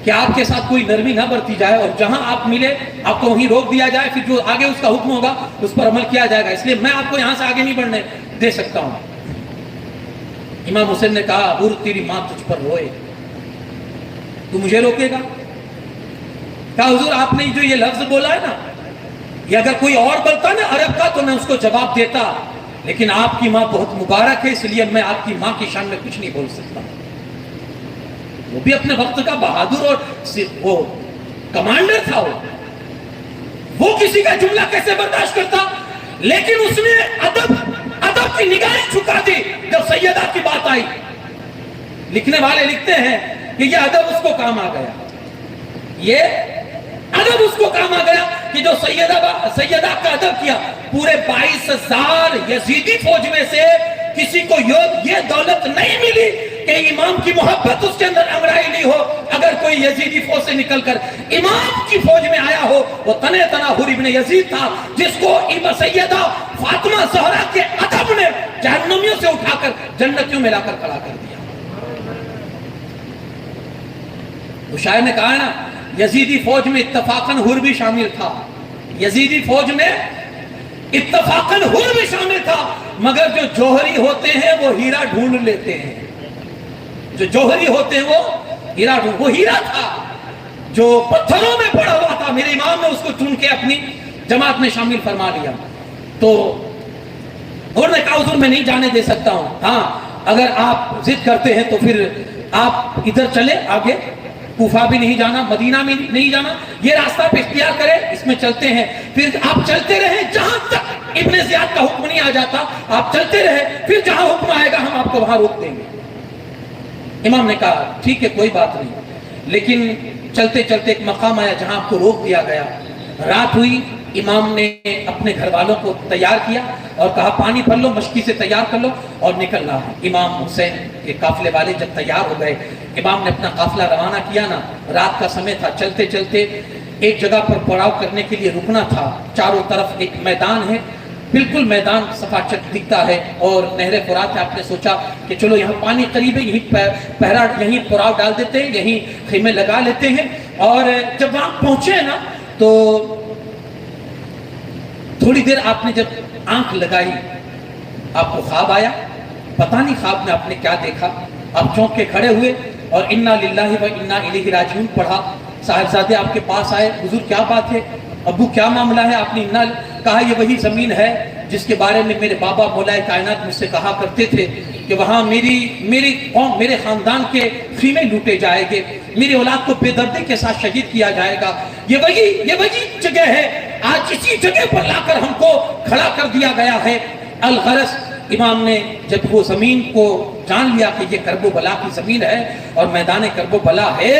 کہ آپ کے ساتھ کوئی نرمی نہ برتی جائے اور جہاں آپ ملے آپ کو وہیں روک دیا جائے, پھر جو آگے اس کا حکم ہوگا اس پر عمل کیا جائے گا, اس لیے میں آپ کو یہاں سے آگے نہیں بڑھنے دے سکتا ہوں. امام حسین نے کہا ابو تیری ماں تجھ پر روئے، تو مجھے روکے گا؟ کہا حضور آپ نے جو یہ لفظ بولا ہے نا، یہ اگر کوئی اور بولتا نا عرب کا تو میں اس کو جواب دیتا، لیکن آپ کی ماں بہت مبارک ہے اس لیے میں آپ کی ماں کی شان میں کچھ نہیں بول سکتا۔ وہ بھی اپنے وقت کا بہادر اور وہ کمانڈر تھا، وہ کسی کا جملہ کیسے برداشت کرتا؟ لیکن اس نے ادب کی نگاہیں جھکا دی جب سیدہ کی بات آئی۔ لکھنے والے لکھتے ہیں کہ یہ ادب اس کو کام آ گیا، یہ ادب اس کو کام آ گیا کہ جو سیدہ کا ادب کیا۔ پورے 22,000 یزیدی فوج میں سے کسی کو یہ دولت نہیں ملی کہ امام کی محبت اس کے اندر انگڑائی لی ہو۔ اگر کوئی یزیدی فوج سے نکل کر امام کی فوج میں آیا ہو، وہ تنہ حر ابن یزید تھا، جس کو سیدہ فاطمہ زہرا کے ادب نے جہنمیوں سے اٹھا کر جنتیوں میں لا کر کھڑا کر دیا۔ تو شاعر نے کہا ہے نا، یزیدی فوج میں اتفاقاً حر بھی شامل تھا، یزیدی فوج میں اتفاقاً حر بھی شامل تھا، مگر جو جوہری ہوتے ہیں وہ ہیرا ڈھونڈ لیتے ہیں، جو جوہری ہوتے ہیں وہ ہیرا ڈھونڈ، وہ ہیرا تھا جو پتھروں میں پڑا ہوا تھا، میرے امام نے اس کو چن کے اپنی جماعت میں شامل فرما لیا۔ تو اور نے کہا حضور میں نہیں جانے دے سکتا ہوں، ہاں اگر آپ ضد کرتے ہیں تو پھر آپ ادھر چلے، آگے کوفہ بھی نہیں جانا، مدینہ میں نہیں جانا، یہ راستہ پہ اختیار کریں، اس میں چلتے ہیں۔ پھر آپ چلتے رہیں جہاں تک ابن زیاد کا حکم نہیں آ جاتا، آپ چلتے رہے، پھر جہاں حکم آئے گا ہم آپ کو وہاں روک دیں گے۔ امام نے کہا ٹھیک ہے کوئی بات نہیں، لیکن چلتے چلتے ایک مقام آیا جہاں آپ کو روک دیا گیا۔ رات ہوئی، امام نے اپنے گھر والوں کو تیار کیا اور کہا پانی بھر لو، مشکی سے تیار کر لو اور نکل رہا ہے۔ امام حسین کے قافلے والے جب تیار ہو گئے، امام نے اپنا قافلہ روانہ کیا نا، رات کا سمے تھا، چلتے چلتے ایک جگہ پر پڑاؤ کرنے کے لیے رکنا تھا۔ چاروں طرف ایک میدان ہے، بالکل میدان صفا چک دکھتا ہے اور نہر فرات ہے۔ آپ نے سوچا کہ چلو یہاں پانی قریب ہے، یہیں پہرا، یہیں پڑاؤ ڈال دیتے ہیں، یہیں خیمے لگا لیتے ہیں۔ اور جب وہاں پہنچے نا تو تھوڑی دیر آپ نے جب آنکھ لگائی، آپ کو خواب آیا، پتہ نہیں خواب میں آپ نے کیا دیکھا، آپ چونک کے کھڑے ہوئے اور انا للہ و انا الیہ راجعون پڑھا۔ صاحبزادے آپ کے پاس آئے، حضور کیا بات ہے، ابو کیا معاملہ ہے؟ آپ نے کہا یہ وہی زمین ہے جس کے بارے میں میرے بابا مولا کائنات مجھ سے کہا کرتے تھے کہ وہاں میری قوم، میرے خاندان کے خیمے لوٹے جائیں گے، میری اولاد کو بے دردی کے ساتھ شہید کیا جائے گا، یہ وہی جگہ ہے، آج اسی جگہ پر لا کر ہم کو کھڑا کر دیا گیا ہے۔ الغرض امام نے جب وہ زمین کو جان لیا کہ یہ کرب و بلا کی زمین ہے اور میدان کرب و بلا ہے،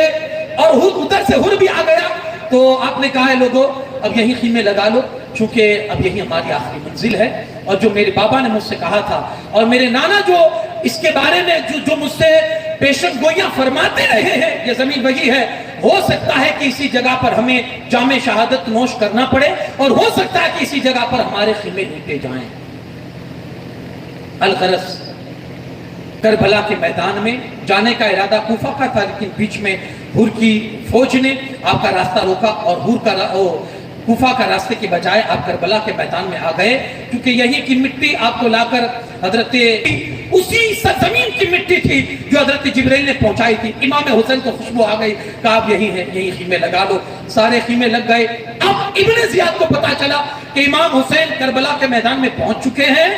اور ادھر سے حر بھی آ گیا، تو آپ نے کہا ہے لوگوں اب یہیں خیمے لگا لو، چونکہ اب یہی ہماری آخری منزل ہے، اور جو میرے بابا نے مجھ سے کہا تھا اور میرے نانا جو اس کے بارے میں جو مجھ سے پیشن گوئیاں فرماتے رہے ہیں، یہ زمین وہی ہے۔ ہو سکتا ہے کہ اسی جگہ پر ہمیں جام شہادت نوش کرنا پڑے، اور ہو سکتا ہے کہ اسی جگہ پر ہمارے خیمے لوٹے جائیں۔ الغرض کربلا کے میدان میں جانے کا ارادہ کوفہ کا تھا، لیکن بیچ میں حر کی فوج نے آپ کا راستہ روکا اور کوفہ کا راستے کے بجائے آپ کربلا کے میدان میں آ گئے، کیونکہ یہی کی مٹی آپ کو لا کر اسی سرزمین کی مٹی تھی جو حضرت جبرائیل نے پہنچائی تھی۔ امام حسین کو خوشبو آ گئی، کہا اب یہی ہے، یہی خیمے لگا لو۔ سارے خیمے لگ گئے۔ اب ابن زیاد کو پتا چلا کہ امام حسین کربلا کے میدان میں پہنچ چکے ہیں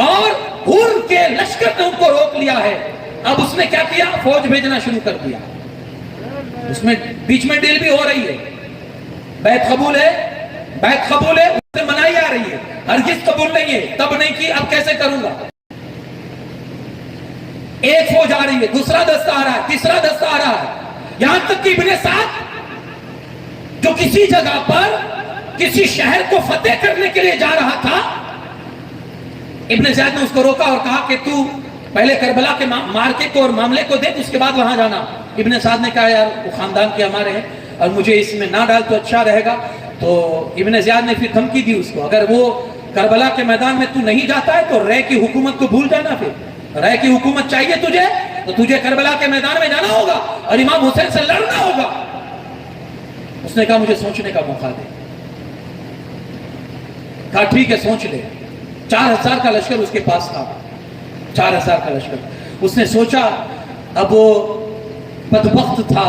اور حر کے لشکر نے ان کو روک لیا ہے۔ اب اس نے کیا کیا؟ فوج بھیجنا شروع کر دیا۔ اس میں بیچ میں ڈیل بھی ہو رہی ہے، بیعت قبول ہے، بیعت قبول ہے، اس سے منائی آ رہی ہے، ہرگز قبول نہیں ہے، تب نہیں کی، اب کیسے کروں گا؟ ایک فوج آ رہی ہے، دوسرا دستہ آ رہا ہے، تیسرا دستہ آ رہا ہے، یہاں تک کہ ابن سعد جو کسی جگہ پر کسی شہر کو فتح کرنے کے لیے جا رہا تھا، ابن زیاد نے اس کو روکا اور کہا کہ تو پہلے کربلا کے مارکے کو اور معاملے کو دیکھ، اس کے بعد وہاں جانا۔ ابن سعد نے کہا یار وہ خاندان کے ہمارے ہیں اور مجھے اس میں نہ ڈال تو اچھا رہے گا۔ تو ابن زیاد نے پھر دھمکی دی اس کو، اگر وہ کربلا کے میدان میں تو نہیں جاتا ہے تو رے کی حکومت کو بھول جانا، پھر رے کی حکومت چاہیے تجھے تو تجھے کربلا کے میدان میں جانا ہوگا اور امام حسین سے لڑنا ہوگا۔ اس نے کہا مجھے سوچنے کا موقع دے۔ کہا ٹھیک ہے سوچ لے۔ 4000 کا لشکر اس کے پاس تھا، 4000 کا لشکر۔ اس نے سوچا اب وہ بدبخت تھا،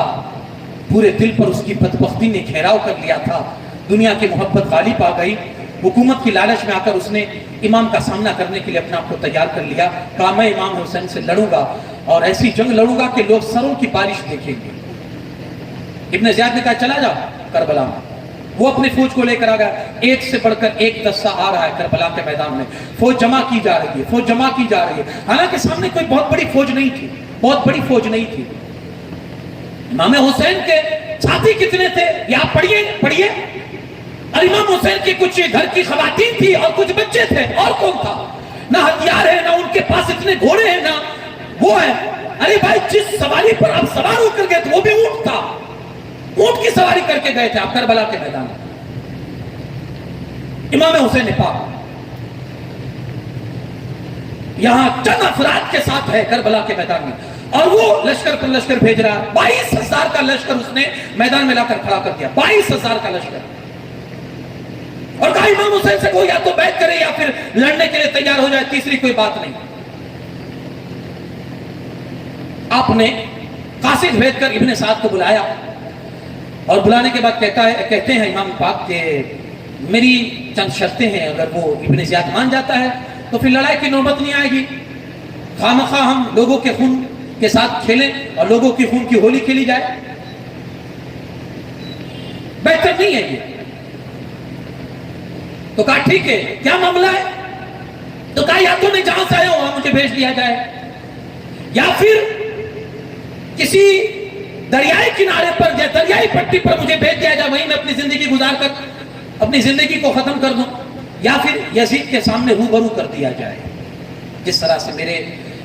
پورے دل پر اس کی بدبختی نے گھیراؤ کر لیا تھا، دنیا کی محبت غالب آ گئی، حکومت کی لالچ میں آ کر اس نے امام کا سامنا کرنے کے لیے اپنے آپ کو تیار کر لیا، کہا میں امام حسین سے لڑوں گا اور ایسی جنگ لڑوں گا کہ لوگ سروں کی بارش دیکھیں گے۔ ابن زیاد نے کہا چلا جا کربلا میں، وہ اپنی فوج کو لے کر آ گیا، ایک سے بڑھ کر ایک دستہ آ رہا ہے کربلا کے میدان میں، فوج جمع کی جا رہی ہے، فوج جمع کی جا رہی ہے، حالانکہ سامنے کوئی بہت بڑی فوج نہیں تھی، بہت بڑی فوج نہیں تھی۔ امام حسین کے ساتھی کتنے تھے یہ آپ پڑھیے، اور امام حسین کے کچھ گھر کی خواتین تھی اور کچھ بچے تھے، اور کون تھا؟ نہ ہتھیار ہے، نہ ان کے پاس اتنے گھوڑے ہیں، نہ وہ ہے۔ ارے بھائی جس سواری پر آپ سوار ہو کر گئے تھے وہ بھی اونٹ تھا، اونٹ کی سواری کر کے گئے تھے آپ کربلا کے میدان میں۔ امام حسین پاک یہاں چند افراد کے ساتھ ہے کربلا کے میدان میں، اور وہ لشکر پر لشکر بھیج رہا ہے، 22,000 کا لشکر اس نے میدان میں لا کر کھڑا کر دیا، 22,000 کا لشکر، اور کہا امام حسین سے کوئی یا تو بیعت کرے یا پھر لڑنے کے لیے تیار ہو جائے، تیسری کوئی بات نہیں۔ آپ نے قاصد بھیج کر ابن سعد کو بلایا، اور بلانے کے بعد کہتے ہیں امام پاک کہ میری چند شرطیں ہیں، اگر وہ ابن زیاد مان جاتا ہے تو پھر لڑائی کی نوبت نہیں آئے گی، خامخواہ ہم لوگوں کے خون کے ساتھ کھیلیں اور لوگوں کی خون کی ہولی کھیلی جائے، بہتر نہیں ہے یہ۔ تو کہا ٹھیک ہے، کیا معاملہ ہے؟ تو کہا یا تو میں جہاں سے آیا ہوں وہاں مجھے بھیج دیا جائے، یا پھر کسی دریائی کنارے پر یا دریائی پٹی پر مجھے بھیج دیا جائے، وہیں میں اپنی زندگی گزار کر اپنی زندگی کو ختم کر دوں، یا پھر یزید کے سامنے روبرو کر دیا جائے، جس طرح سے میرے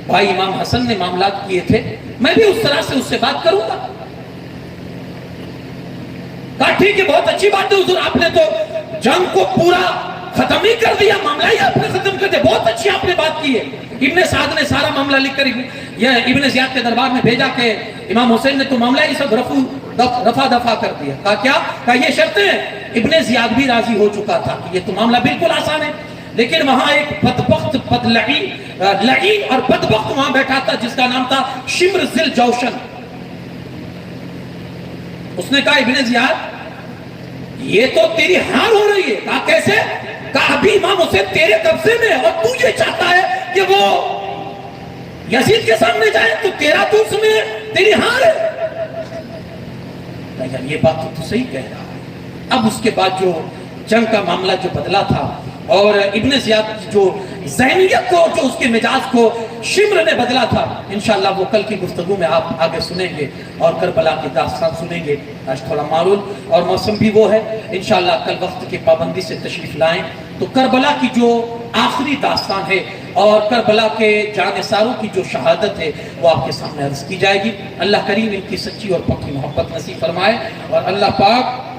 بھائی امام حسن نے معاملات کیے تھے میں بھی اس طرح سے اس سے بات کروں گا۔ کہا ٹھیک ہے، بہت اچھی بات ہے حضور، آپ نے تو جنگ کو پورا ختم ہی کر دیا، معاملہ ہی آپ نے ختم کر دیا، بہت اچھی آپ نے بات کی ہے۔ ابن سعد نے سارا معاملہ لکھ کر ابن زیاد کے دربار میں بھیجا کہ امام حسین نے تو معاملہ ہی سب رفع دفع کر دیا۔ کہا کیا؟ کہا یہ شرطیں ہیں۔ ابن زیاد بھی راضی ہو چکا تھا کہ یہ تو معاملہ بالکل آسان ہے، لیکن وہاں ایک بدبخت لعین اور بدبخت وہاں بیٹھا تھا جس کا نام تھا شمر ذی الجوشن۔ اس نے کہا ابن زیاد یہ تو تیری ہار ہو رہی ہے۔ کہا کیسے؟ کہا ابھی امام حسین تیرے قبضے میں اور تو یہ چاہتا ہے کہ وہ یزید کے سامنے جائے، تو تیرا تو اس میں تیری ہار ہے۔ یار یہ بات تو صحیح کہہ رہا ہے۔ اب اس کے بعد جو جنگ کا معاملہ جو بدلا تھا، اور ابن زیاد جو ذہنیت کو، جو اس کے مزاج کو شمر نے بدلا تھا، انشاءاللہ وہ کل کی گفتگو میں آپ آگے سنیں گے اور کربلا کی داستان سنیں گے۔ آج تھوڑا معلول اور موسم بھی وہ ہے، انشاءاللہ کل وقت کی پابندی سے تشریف لائیں تو کربلا کی جو آخری داستان ہے اور کربلا کے جانثاروں کی جو شہادت ہے وہ آپ کے سامنے عرض کی جائے گی۔ اللہ کریم ان کی سچی اور پکی محبت نصیب فرمائے، اور اللہ پاک